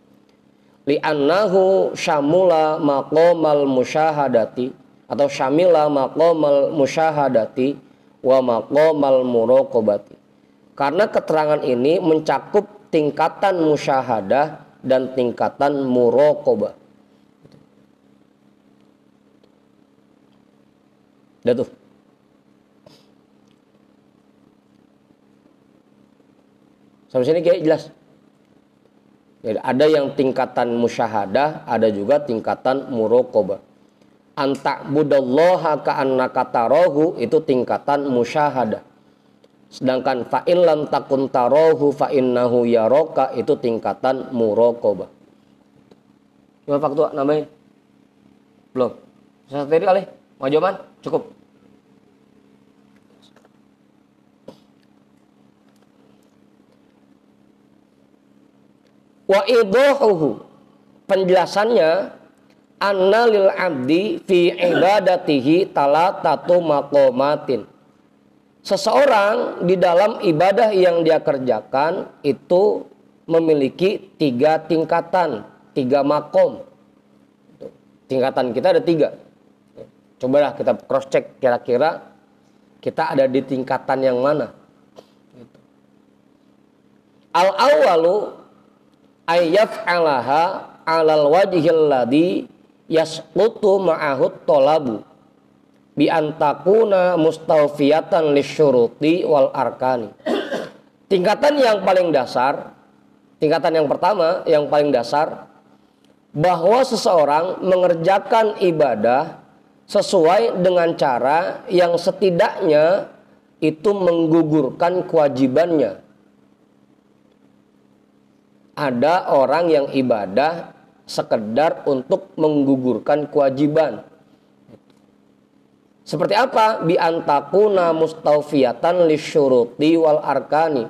Li'annahu syamula maqamal musyahadati atau syamila maqamal musyahadati wa maqamal muraqabati. Karena keterangan ini mencakup tingkatan musyahadah dan tingkatan muraqabah. Dah tuh. Sampai sini kayak jelas. Jadi ada yang tingkatan musyahadah, ada juga tingkatan muraqabah. Anta'budallaha ka'annaka tarahu itu tingkatan musyahadah. Sedangkan fa in lam takun tarahu fa innahu yaraka itu tingkatan muraqabah. Gimana Pak Tua nambahin? Belum. Satu tadi kali. Mau jawaban? Cukup. Wa idahuhu, penjelasannya, anna lil abdi fi ibadatihi talatatu maqamatin. Seseorang di dalam ibadah yang dia kerjakan itu memiliki 3 tingkatan, 3 makom. Tingkatan kita ada 3. Cobalah kita cross check kira-kira kita ada di tingkatan yang mana. Al-awwalu ayyaf'alaha 'alal wajhil ladzi yasqutu ma'ahut talabu bi antakuna mustawfiyatan lisyuruti wal arkani. Tingkatan yang paling dasar, tingkatan yang pertama yang paling dasar, bahwa seseorang mengerjakan ibadah sesuai dengan cara yang setidaknya itu menggugurkan kewajibannya. Ada orang yang ibadah sekedar untuk menggugurkan kewajiban. Seperti apa? Bi antakuna mustawfiyatan lisyuruti wal arkani.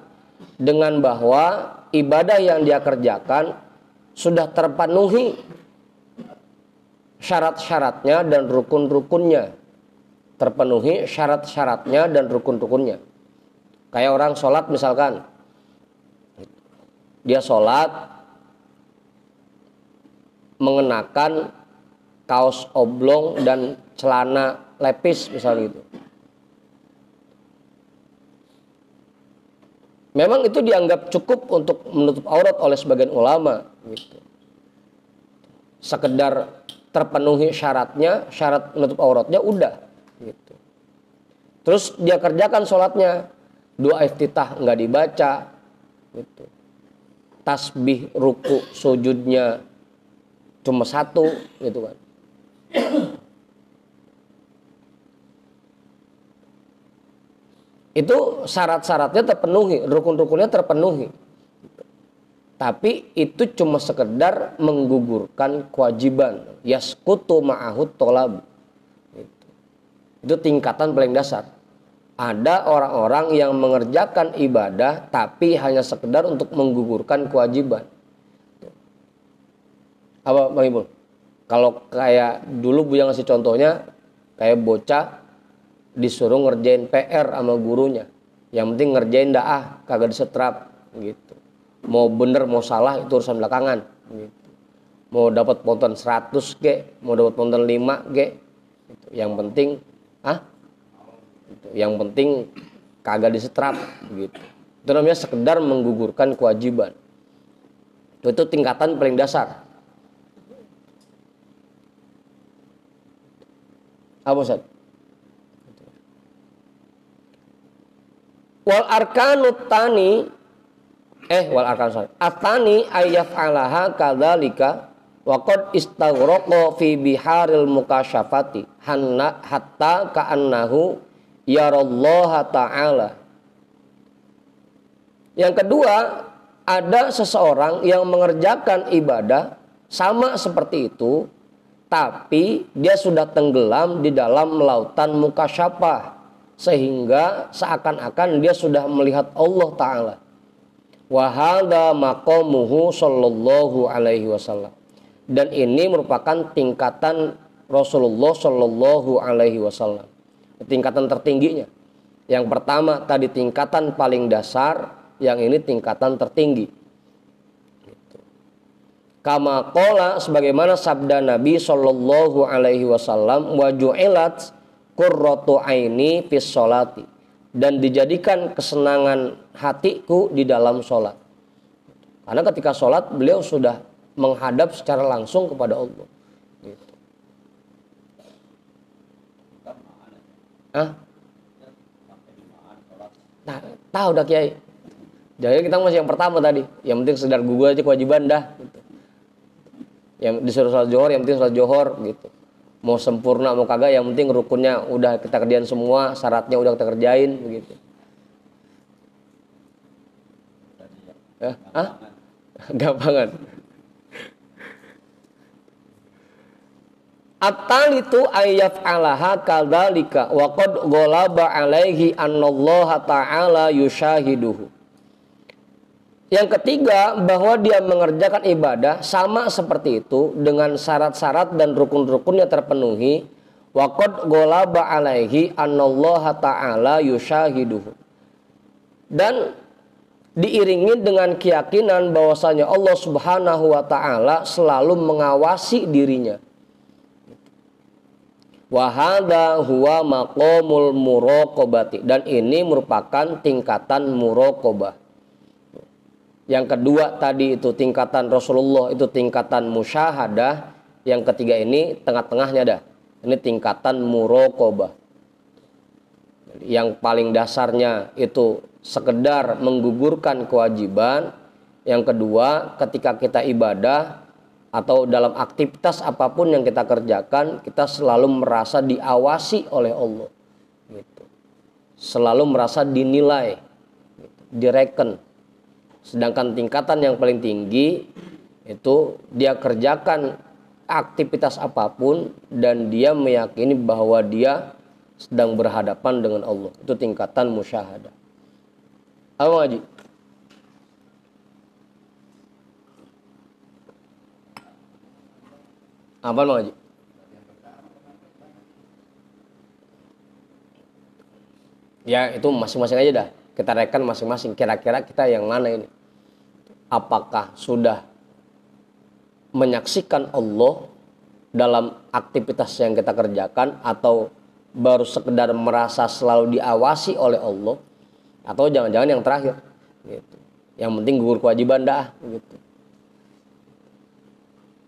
Dengan bahwa ibadah yang dia kerjakan sudah terpenuhi syarat-syaratnya dan rukun-rukunnya. Terpenuhi syarat-syaratnya dan rukun-rukunnya. Kayak orang sholat misalkan, dia sholat mengenakan kaos oblong dan celana lepis misalnya gitu. Memang itu dianggap cukup untuk menutup aurat oleh sebagian ulama gitu. Sekedar terpenuhi syaratnya, syarat menutup auratnya udah gitu. Terus dia kerjakan sholatnya, doa iftitah nggak dibaca gitu. Tasbih ruku sujudnya cuma satu gitu kan. Itu syarat-syaratnya terpenuhi, rukun-rukunnya terpenuhi. Tapi itu cuma sekedar menggugurkan kewajiban. Yaskutu ma'ahut tolab. Itu tingkatan paling dasar. Ada orang-orang yang mengerjakan ibadah tapi hanya sekedar untuk menggugurkan kewajiban. Apa Bang Ibul? Kalau kayak dulu Buya ngasih contohnya, kayak bocah disuruh ngerjain PR sama gurunya. Yang penting ngerjain dah, kagak disetrap gitu. Mau bener mau salah itu urusan belakangan gitu. Mau dapat ponton 100 G, mau dapat ponton 5 G gitu. Yang penting gitu. Yang penting kagak disetrap gitu. Itu namanya sekedar menggugurkan kewajiban. Itu tingkatan paling dasar. Apa Ustaz? Wal arkanut tani wal arkanut atani ayaf alaha kadzalika wa qad istaghraqa fi biharil mukasyafati hatta ka'annahu yarallaha ta'ala. Yang kedua, ada seseorang yang mengerjakan ibadah sama seperti itu, tapi dia sudah tenggelam di dalam lautan mukasyafah, sehingga seakan-akan dia sudah melihat Allah Ta'ala. Wa hadza maqamuhu sallallahu alaihi wasallam. Dan ini merupakan tingkatan Rasulullah sallallahu alaihi wasallam. Tingkatan tertingginya. Yang pertama tadi tingkatan paling dasar, yang ini tingkatan tertinggi. Kama qala, sebagaimana sabda Nabi sallallahu alaihi wasallam, wa ju'ilat qurratu aini fis sholati, dan dijadikan kesenangan hatiku di dalam sholat. Karena ketika sholat beliau sudah menghadap secara langsung kepada Allah. Gitu. Nah, tahu dah Kiai. Jadi kita masih yang pertama tadi. Yang penting sedar gugur aja kewajiban dah. Gitu. Yang disuruh sholat johor, yang penting sholat johor gitu. Mau sempurna mau kagak, yang penting rukunnya udah kita kerjain semua, syaratnya udah kita kerjain begitu. Gampangan. At-talitu ayyaf alaha kadzalika wa qad ghalaba alaihi annallaha ta'ala yushahiduhu. Yang ketiga, bahwa dia mengerjakan ibadah sama seperti itu dengan syarat-syarat dan rukun-rukunnya terpenuhi. Wa qad ghalaba alaihi annallaha ta'ala yushahiduhu. Dan diiringi dengan keyakinan bahwasanya Allah Subhanahu wa taala selalu mengawasi dirinya. Wa hadza huwa maqamul muraqabati, dan ini merupakan tingkatan muraqabah. Yang kedua tadi itu tingkatan Rasulullah, itu tingkatan musyahadah. Yang ketiga ini tengah-tengahnya dah. Ini tingkatan muraqabah. Yang paling dasarnya itu sekedar menggugurkan kewajiban. Yang kedua, ketika kita ibadah atau dalam aktivitas apapun yang kita kerjakan, kita selalu merasa diawasi oleh Allah. Gitu. Selalu merasa dinilai, gitu, direken. Sedangkan tingkatan yang paling tinggi itu dia kerjakan aktivitas apapun dan dia meyakini bahwa dia sedang berhadapan dengan Allah. Itu tingkatan musyahadah. Apa Haji? Apa Haji? Ya itu masing-masing aja dah. kita reken masing-masing, kira-kira kita yang mana ini? Apakah sudah menyaksikan Allah dalam aktivitas yang kita kerjakan, atau baru sekedar merasa selalu diawasi oleh Allah, atau jangan-jangan yang terakhir gitu. Yang penting gugur kewajiban dah gitu.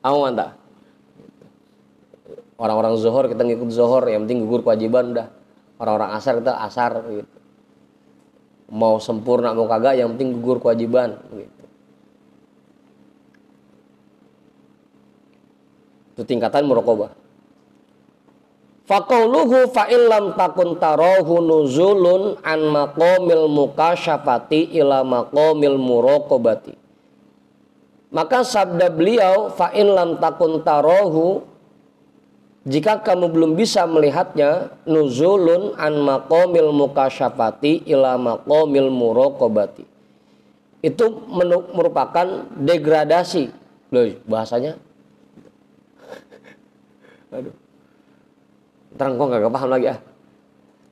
Aman tak? Orang-orang zuhur kita ngikut zuhur, yang penting gugur kewajiban dah. Orang-orang asar kita asar gitu. Mau sempurna mau kagak, yang penting gugur kewajiban gitu. Itu tingkatan muraqabah. Faqauluhu fa illam takun tarahu nuzulun an maqamil mukasyafati ila maqamil muraqabati. Maka sabda beliau, fa illam takun tarahu, jika kamu belum bisa melihatnya, nuzulun an maqamil mukasyafati ila maqamil muraqabati. Itu merupakan degradasi. Loh, bahasanya aduh, terang kok gak paham lagi ah.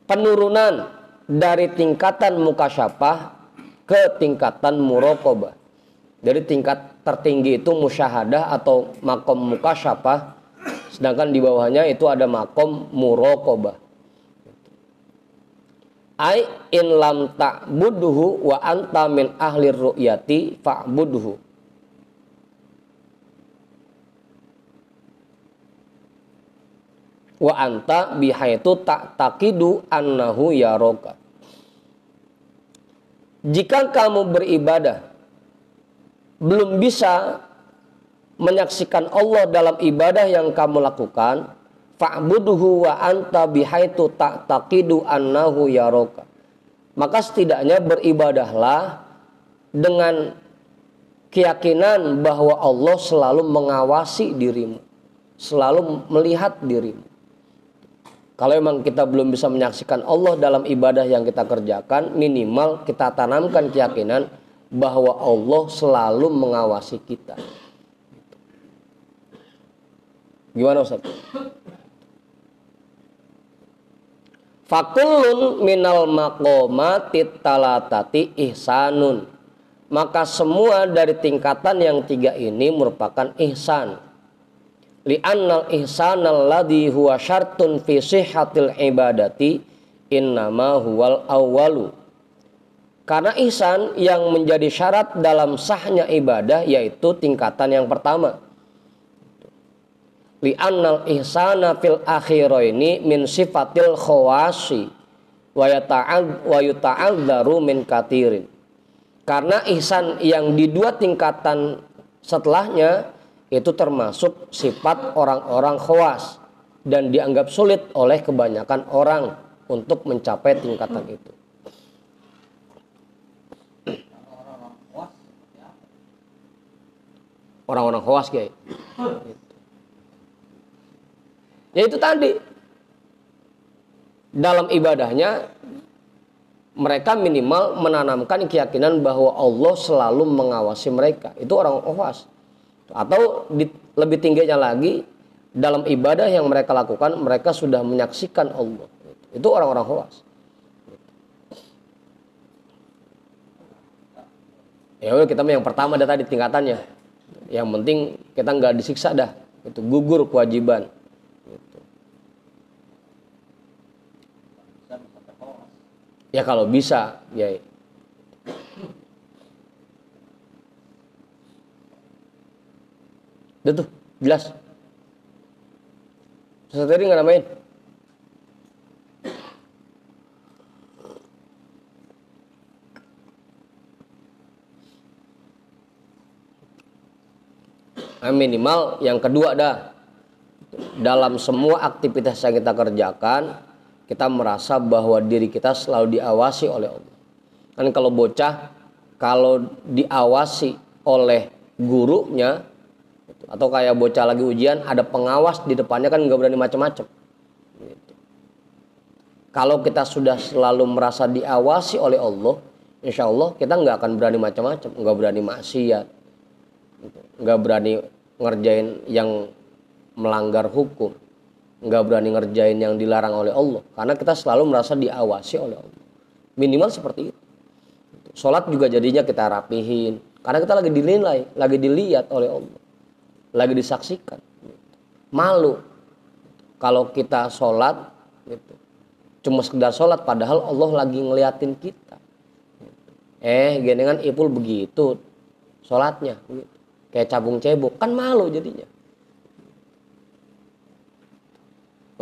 Penurunan dari tingkatan mukasyafah ke tingkatan muraqabah. Jadi tingkat tertinggi itu musyahadah atau makom mukasyafah, sedangkan di bawahnya itu ada makom muraqabah. Ai in lam ta'budhu wa anta min ahli ru'yati fa'budhu. Wa anta bihaitu taqidu annahu yaraka. Jika kamu beribadah belum bisa menyaksikan Allah dalam ibadah yang kamu lakukan, fa'budhu wa anta bihaitu taqidu annahu yaraka. Maka setidaknya beribadahlah dengan keyakinan bahwa Allah selalu mengawasi dirimu, selalu melihat dirimu. Kalau memang kita belum bisa menyaksikan Allah dalam ibadah yang kita kerjakan, minimal kita tanamkan keyakinan bahwa Allah selalu mengawasi kita. Gimana Ustaz? Fakullun minal maqamatit talatati ihsanun. Maka semua dari tingkatan yang tiga ini merupakan ihsan. Li'annal ihsanal ladhi huwa syartun fi sihhatil ibadati innama huwal awwalu. Karena ihsan yang menjadi syarat dalam sahnya ibadah yaitu tingkatan yang pertama. Li'annal ihsana fil akhiraini min sifatil khawasi wa yuta'adzaru min katirin. Karena ihsan yang di dua tingkatan setelahnya itu termasuk sifat orang-orang khawas dan dianggap sulit oleh kebanyakan orang untuk mencapai tingkatan itu. Orang-orang khawas kayak ya itu tadi, dalam ibadahnya mereka minimal menanamkan keyakinan bahwa Allah selalu mengawasi mereka. Itu orang khawas. Atau lebih tingginya lagi, dalam ibadah yang mereka lakukan mereka sudah menyaksikan Allah. Itu orang-orang khawas. Ya udah, kita yang pertama dah tadi tingkatannya. Yang penting kita nggak disiksa dah. Itu gugur kewajiban. Gitu. Ya kalau bisa, ya. Udah tuh, jelas. Ustaz tadi nggak namain. Minimal yang kedua dah. Dalam semua aktivitas yang kita kerjakan, kita merasa bahwa diri kita selalu diawasi oleh Allah. Kan kalau bocah, kalau diawasi oleh gurunya, atau kayak bocah lagi ujian ada pengawas di depannya kan nggak berani macam-macam. Gitu. Kalau kita sudah selalu merasa diawasi oleh Allah, insya Allah kita nggak akan berani macam-macam, nggak berani maksiat, gitu. Nggak berani ngerjain yang melanggar hukum, nggak berani ngerjain yang dilarang oleh Allah, karena kita selalu merasa diawasi oleh Allah. Minimal seperti itu. Sholat juga jadinya kita rapihin. Karena kita lagi dinilai, lagi dilihat oleh Allah. Lagi disaksikan. Malu kalau kita sholat gitu. Cuma sekedar sholat padahal Allah lagi ngeliatin kita. Genengan ipul begitu sholatnya gitu. Kayak cabung cebok, kan malu jadinya.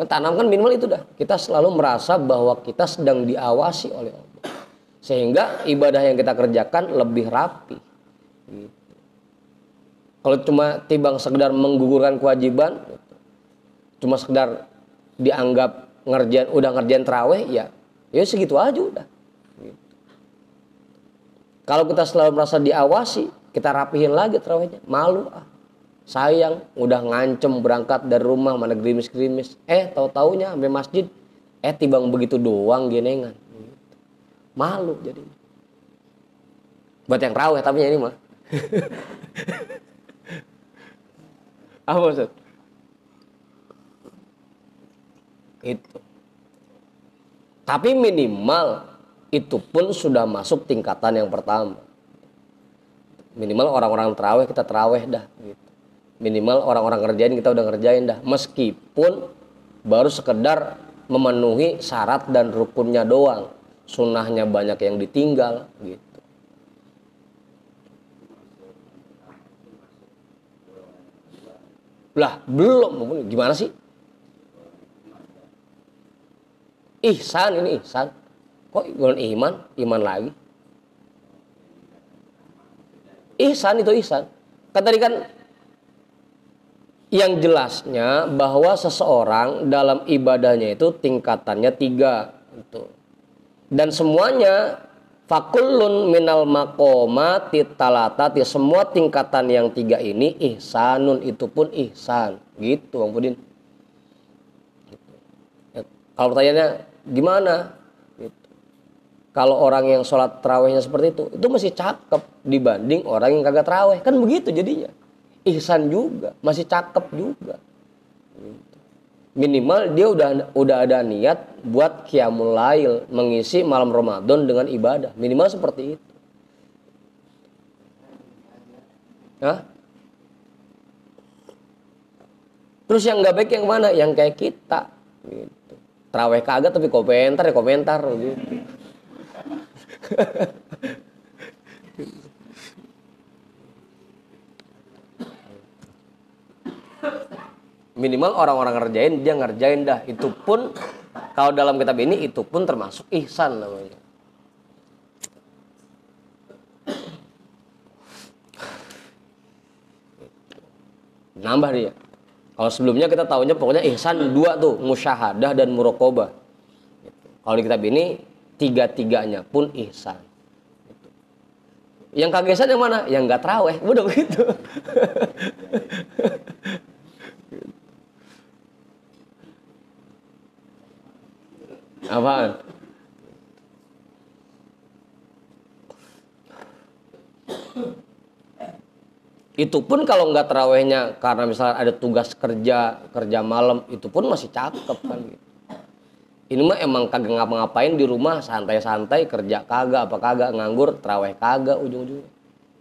Tanamkan minimal itu dah. Kita selalu merasa bahwa kita sedang diawasi oleh Allah. Sehingga ibadah yang kita kerjakan lebih rapi. Gitu. Kalau cuma timbang sekedar menggugurkan kewajiban, gitu. Cuma sekedar dianggap udah ngerjain terawih, ya segitu aja udah. Gitu. Kalau kita selalu merasa diawasi, kita rapihin lagi terawihnya. Malu sayang, udah ngancem berangkat dari rumah mana gerimis-gerimis. Tahu-taunya sampai masjid, timbang begitu doang genengan. Malu jadi. Buat yang raweh tapi ini mah. Apa maksud? Itu. Tapi minimal itu pun sudah masuk tingkatan yang pertama. Minimal orang-orang teraweh kita teraweh dah. Gitu. Minimal orang-orang ngerjain kita udah ngerjain dah. Meskipun baru sekedar memenuhi syarat dan rukunnya doang. Sunnahnya banyak yang ditinggal gitu. Lah belum, gimana sih? Ihsan ini ihsan. Kok iman lagi? Ihsan itu ihsan. Kan tadi kan yang jelasnya bahwa seseorang dalam ibadahnya itu tingkatannya 3 gitu. Dan semuanya fakullun minal maqomati talatati, semua tingkatan yang 3 ini ihsanun, itu pun ihsan gitu Bang Pudin. Gitu. Ya, kalau pertanyaannya gimana gitu. Kalau orang yang sholat terawihnya seperti itu masih cakep dibanding orang yang kagak terawih, kan begitu jadinya. Ihsan juga, masih cakep juga gitu. Minimal dia udah ada niat buat qiyamul lail, mengisi malam Ramadan dengan ibadah. Minimal seperti itu. Terus yang nggak baik yang mana? Yang kayak kita. Gitu. Terawih kagak tapi komentar gitu. Minimal orang-orang ngerjain, dia ngerjain dah. Itu pun kalau dalam kitab ini itu pun termasuk ihsan namanya. Nambah dia. Kalau sebelumnya kita tahunya pokoknya ihsan 2 tuh, musyahadah dan muraqabah. Kalau di kitab ini 3-3-nya pun ihsan. Yang kagak ihsan yang mana? Yang nggak terawih, udah begitu. Apaan? Itu pun kalau nggak terawihnya karena misalnya ada tugas kerja malam, itu pun masih cakep kan gitu. Ini mah emang kagak ngapa-ngapain di rumah, santai-santai, kerja kagak, apa kagak, nganggur, terawih kagak ujung-ujungnya.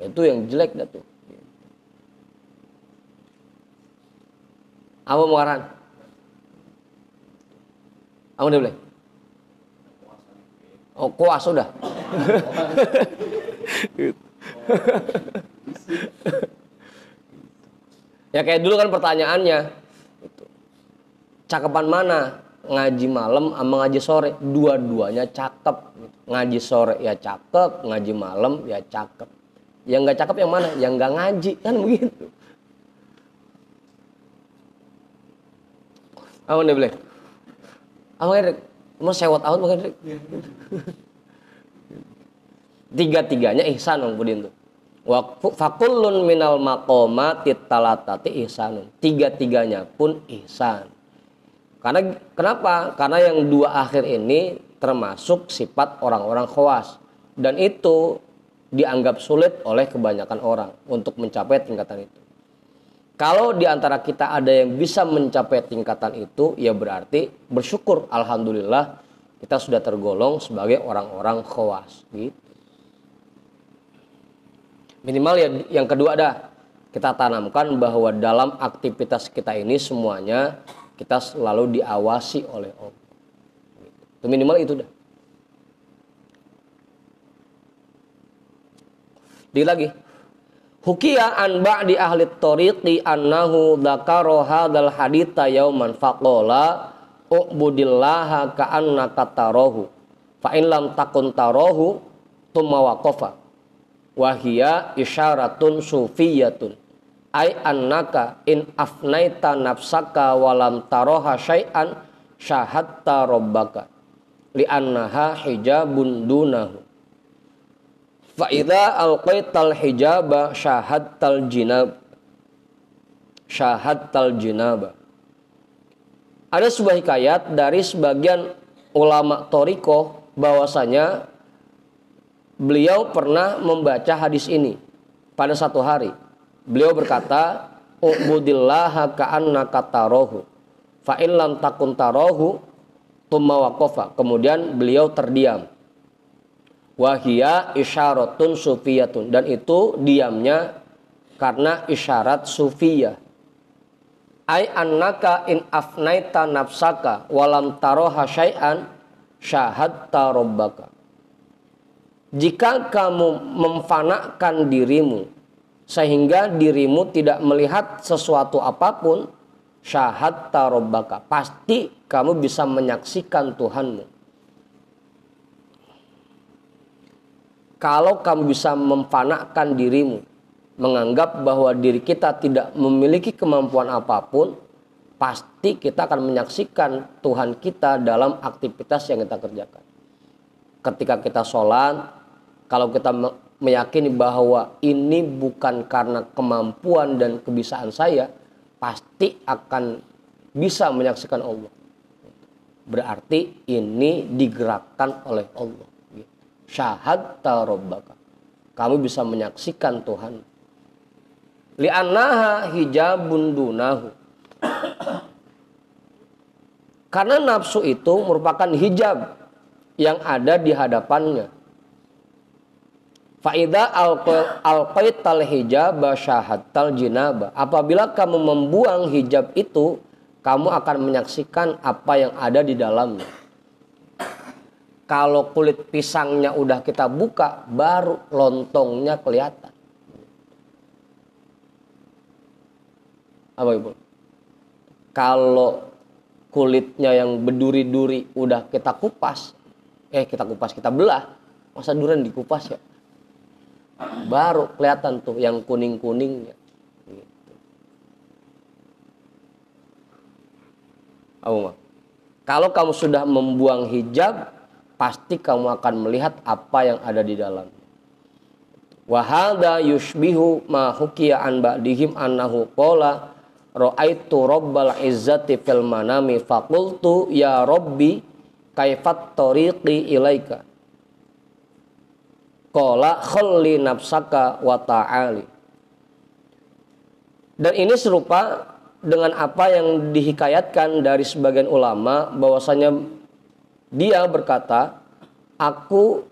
Itu yang jelek dah tuh. Apa muaran? Apa dia boleh? Oh, kuas sudah. Ya kayak dulu kan pertanyaannya, cakepan mana? Ngaji malam sama ngaji sore, dua-duanya cakep. Ngaji sore ya cakep, ngaji malam ya cakep. Yang nggak cakep yang mana? Yang nggak ngaji, kan begitu. Apa nih boleh? Apa Erik? Mau sewot out bukan Erik? 3-3-nya ihsan Bang Pudin tuh. Fakullun minal maqomati talatati ihsanun. 3-3-nya pun ihsan. Karena kenapa? Karena yang 2 akhir ini termasuk sifat orang-orang khawas, dan itu dianggap sulit oleh kebanyakan orang untuk mencapai tingkatan itu. Kalau di antara kita ada yang bisa mencapai tingkatan itu, ya berarti bersyukur, alhamdulillah kita sudah tergolong sebagai orang-orang khawas gitu. Minimal ya yang kedua dah, kita tanamkan bahwa dalam aktivitas kita ini semuanya kita selalu diawasi oleh Allah. Itu minimal itu dah. Lagi. Hukiya an ba'di ahli tariqi annahu dzakara hadzal haditsa yauman faqala ubudillaha ka'annaka tarahu fa in lam takun tarahu tsumma waqafa wa hiya isyaratun sufiyatun ay annaka in afnaita nafsaka wa lam taraha syai'an syahadta rabbaka li annaha hijabun dunahu fa idza alqaital hijaba syahadtal jinaba. Ada sebuah hikayat dari sebagian ulama thariqah bahwasanya beliau pernah membaca hadis ini pada satu hari. Beliau berkata, ubudillaha ka'annaka tarahu fa in lam takun tarahu tsumma waqafa. Kemudian beliau terdiam. Wahia isyaratun sufiyatun, dan itu diamnya karena isyarat sufiyah. Ai annaka in afnaita nafsaka walam taroha syai'an syahadta rabbaka. Jika kamu memfanakan dirimu sehingga dirimu tidak melihat sesuatu apapun, syahadta rabbaka, pasti kamu bisa menyaksikan Tuhanmu. Kalau kamu bisa memfanakan dirimu, menganggap bahwa diri kita tidak memiliki kemampuan apapun, pasti kita akan menyaksikan Tuhan kita dalam aktivitas yang kita kerjakan. Ketika kita sholat, kalau kita meyakini bahwa ini bukan karena kemampuan dan kebisaan saya, pasti akan bisa menyaksikan Allah. Berarti ini digerakkan oleh Allah. Syahadta rabbaka, kamu bisa menyaksikan Tuhan. Li'annaha hijabun dunahu, karena nafsu itu merupakan hijab yang ada di hadapannya. Fa'idha alqaital hijaba syahadtal jinaba, apabila kamu membuang hijab itu, kamu akan menyaksikan apa yang ada di dalamnya. Kalau kulit pisangnya udah kita buka, baru lontongnya kelihatan. Apa Ibu? Kalau kulitnya yang berduri-duri udah kita kupas, kita belah, masa durian dikupas ya? Baru kelihatan tuh yang kuning-kuningnya. Gitu. Kalau kamu sudah membuang hijab, pasti kamu akan melihat apa yang ada di dalamnya. Wa hadza yushbihu ma hukiya an ba'dihim annahu qala ra'aitu rabbal izzati fil manami faqultu ya rabbi kaifat tariqi ilaika. Qala khalli nafsaka wa ta'ali. Dan ini serupa dengan apa yang dihikayatkan dari sebagian ulama bahwasanya dia berkata, aku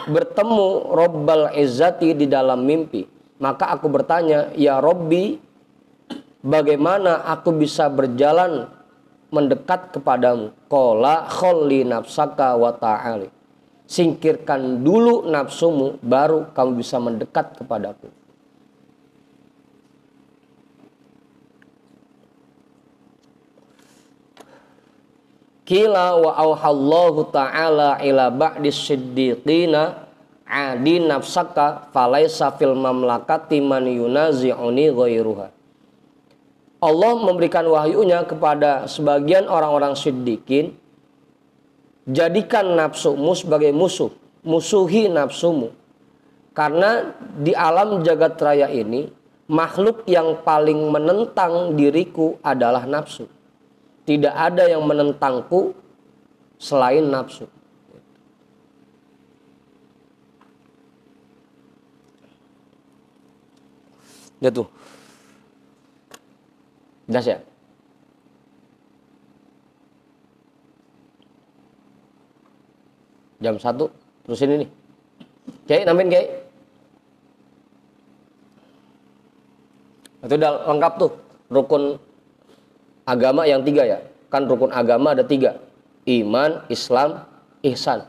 bertemu Rabbal Izzati di dalam mimpi. Maka aku bertanya, ya Rabbi, bagaimana aku bisa berjalan mendekat kepadamu? Qala khalli nafsaka wa ta'ali. Singkirkan dulu nafsumu, baru kamu bisa mendekat kepadaku. Kila wa auhallahu ta'ala ila ba'dis siddiqina adi nafsaka falaysa fil mamlakati man yunazi'uni ghairuha. Allah memberikan wahyunya kepada sebagian orang-orang siddiqin, jadikan nafsumu sebagai musuh, musuhi nafsumu. Karena di alam jagat raya ini, makhluk yang paling menentang diriku adalah nafsu. Tidak ada yang menentangku selain nafsu. Ya tuh. Jelas ya? Jam 1 terusin ini. Kiai, nambahin Kiai. Itu udah lengkap tuh rukun agama yang 3 ya. Kan rukun agama ada 3. Iman, Islam, ihsan.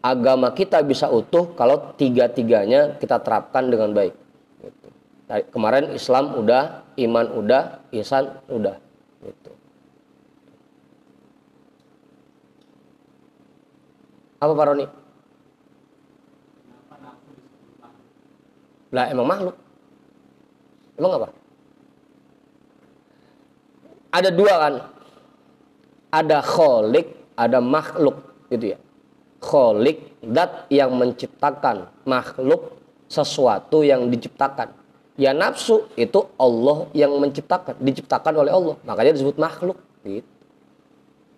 Agama kita bisa utuh kalau 3-tiganya kita terapkan dengan baik. Gitu. Kemarin Islam udah, iman udah, ihsan udah. Gitu. Apa Pak Roni? Lah emang makhluk. Emang apa? Ada 2 kan? Ada kholik, ada makhluk gitu ya. Kholik, zat yang menciptakan, makhluk sesuatu yang diciptakan. Ya nafsu itu Allah yang menciptakan, diciptakan oleh Allah. Makanya disebut makhluk gitu.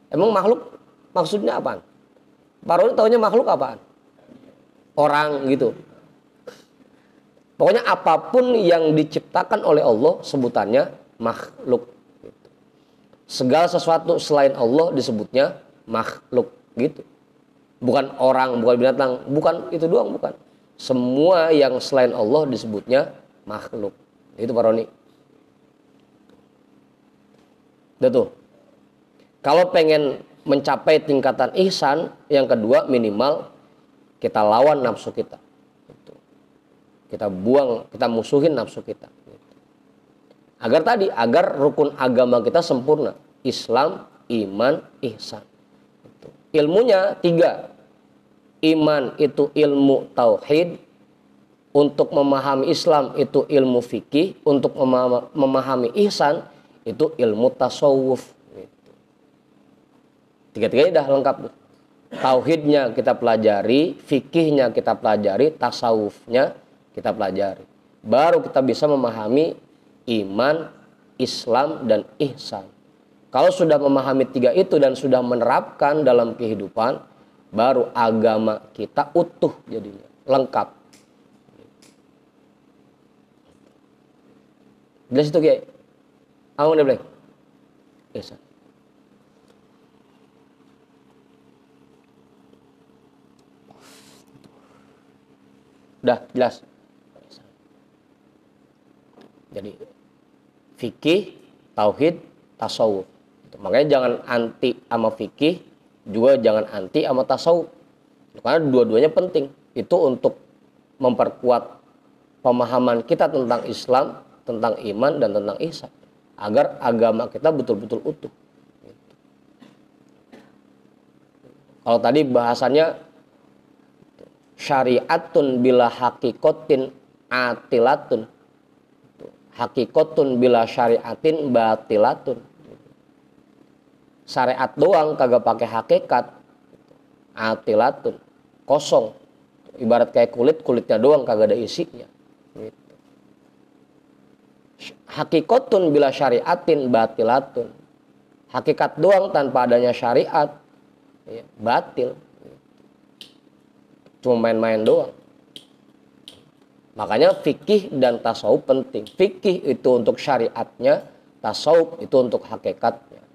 Emang makhluk maksudnya apaan? Pak Roni taunya makhluk apaan? Orang gitu. Pokoknya apapun yang diciptakan oleh Allah sebutannya makhluk. Gitu. Segala sesuatu selain Allah disebutnya makhluk gitu. Bukan orang, bukan binatang, bukan itu doang, bukan. Semua yang selain Allah disebutnya makhluk. Itu Pak Roni. Udah tuh. Kalau pengen mencapai tingkatan ihsan, yang kedua minimal kita lawan nafsu kita. Kita buang, kita musuhin nafsu kita. Agar rukun agama kita sempurna. Islam, iman, ihsan. Ilmunya 3. Iman itu ilmu tauhid. Untuk memahami Islam itu ilmu fikih. Untuk memahami ihsan itu ilmu tasawuf. 3-tiganya dah lengkap. Tauhidnya kita pelajari, fikihnya kita pelajari, tasawufnya kita pelajari. Baru kita bisa memahami iman, Islam, dan ihsan. Kalau sudah memahami 3 itu dan sudah menerapkan dalam kehidupan, baru agama kita utuh jadinya, lengkap. Jelas itu Kiai? Amun deh, ihsan. Udah jelas. Jadi fikih, tauhid, tasawuf. Makanya jangan anti sama fikih, juga jangan anti sama tasawuf. Karena dua-duanya penting. Itu untuk memperkuat pemahaman kita tentang Islam, tentang iman, dan tentang ihsan. Agar agama kita betul-betul utuh. Kalau tadi bahasannya syariatun bila hakikotin atilatun. Hakikotun bila syariatin batilatun. Syariat doang kagak pakai hakikat, atilatun, kosong. Ibarat kayak kulitnya doang kagak ada isinya. Gitu. Hakikotun bila syariatin batilatun. Hakikat doang tanpa adanya syariat, ya, batil. Cuma main-main doang. Makanya fikih dan tasawuf penting. Fikih itu untuk syariatnya, tasawuf itu untuk hakikatnya.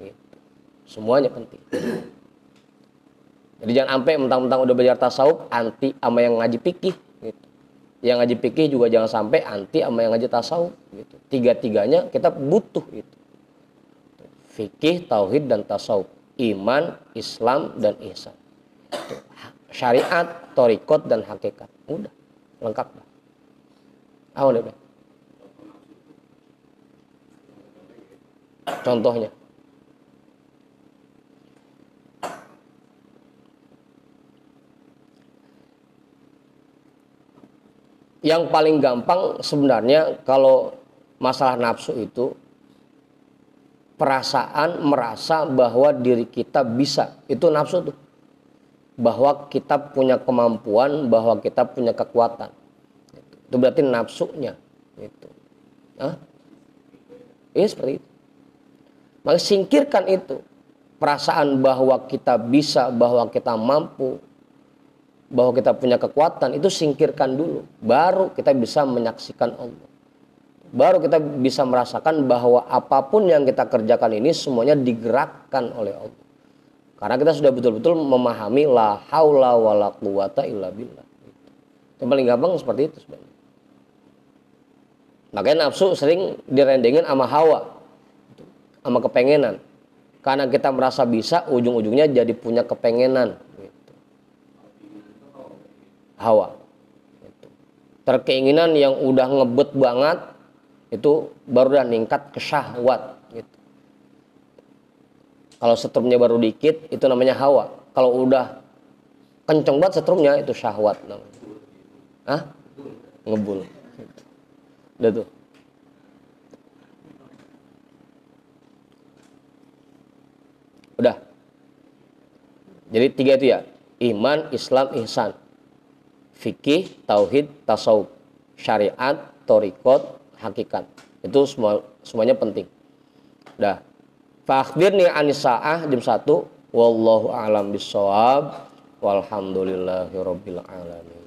Gitu. Semuanya penting. Jadi jangan sampai mentang-mentang udah belajar tasawuf anti sama yang ngaji fikih. Gitu. Yang ngaji fikih juga jangan sampai anti sama yang ngaji tasawuf. Gitu. 3-tiganya kita butuh itu. Fikih, tauhid, dan tasawuf. Iman, Islam, dan ihsan. Gitu. Syariat, thariqat, dan hakikat. Udah, lengkap lah. Deh. Contohnya. Yang paling gampang sebenarnya kalau masalah nafsu itu perasaan merasa bahwa diri kita bisa. Itu nafsu tuh. Bahwa kita punya kemampuan, bahwa kita punya kekuatan. Itu berarti nafsunya. Gitu. Iya seperti itu. Maka singkirkan itu. Perasaan bahwa kita bisa, bahwa kita mampu, bahwa kita punya kekuatan, itu singkirkan dulu. Baru kita bisa menyaksikan Allah. Baru kita bisa merasakan bahwa apapun yang kita kerjakan ini semuanya digerakkan oleh Allah. Karena kita sudah betul-betul memahami la haula wala quwata illa billah. Yang paling gampang seperti itu sebenarnya. Makanya nafsu sering direndengin sama hawa, sama kepengenan. Karena kita merasa bisa, ujung-ujungnya jadi punya kepengenan. Gitu. Hawa. Gitu. Terkeinginan yang udah ngebet banget, itu baru udah ningkat ke syahwat. Gitu. Kalau setrumnya baru dikit, itu namanya hawa. Kalau udah kenceng banget setrumnya, itu syahwat namanya. Hah? Ngebul. Udah tuh. Udah. Jadi 3 itu ya. Iman, Islam, ihsan. Fikih, tauhid, tasawuf. Syariat, thariqat, hakikat. Itu semuanya penting. Udah. Fa akhbirni anis saah jam 1. Wallahu a'lam bissawab. Walhamdulillahirabbil alamin.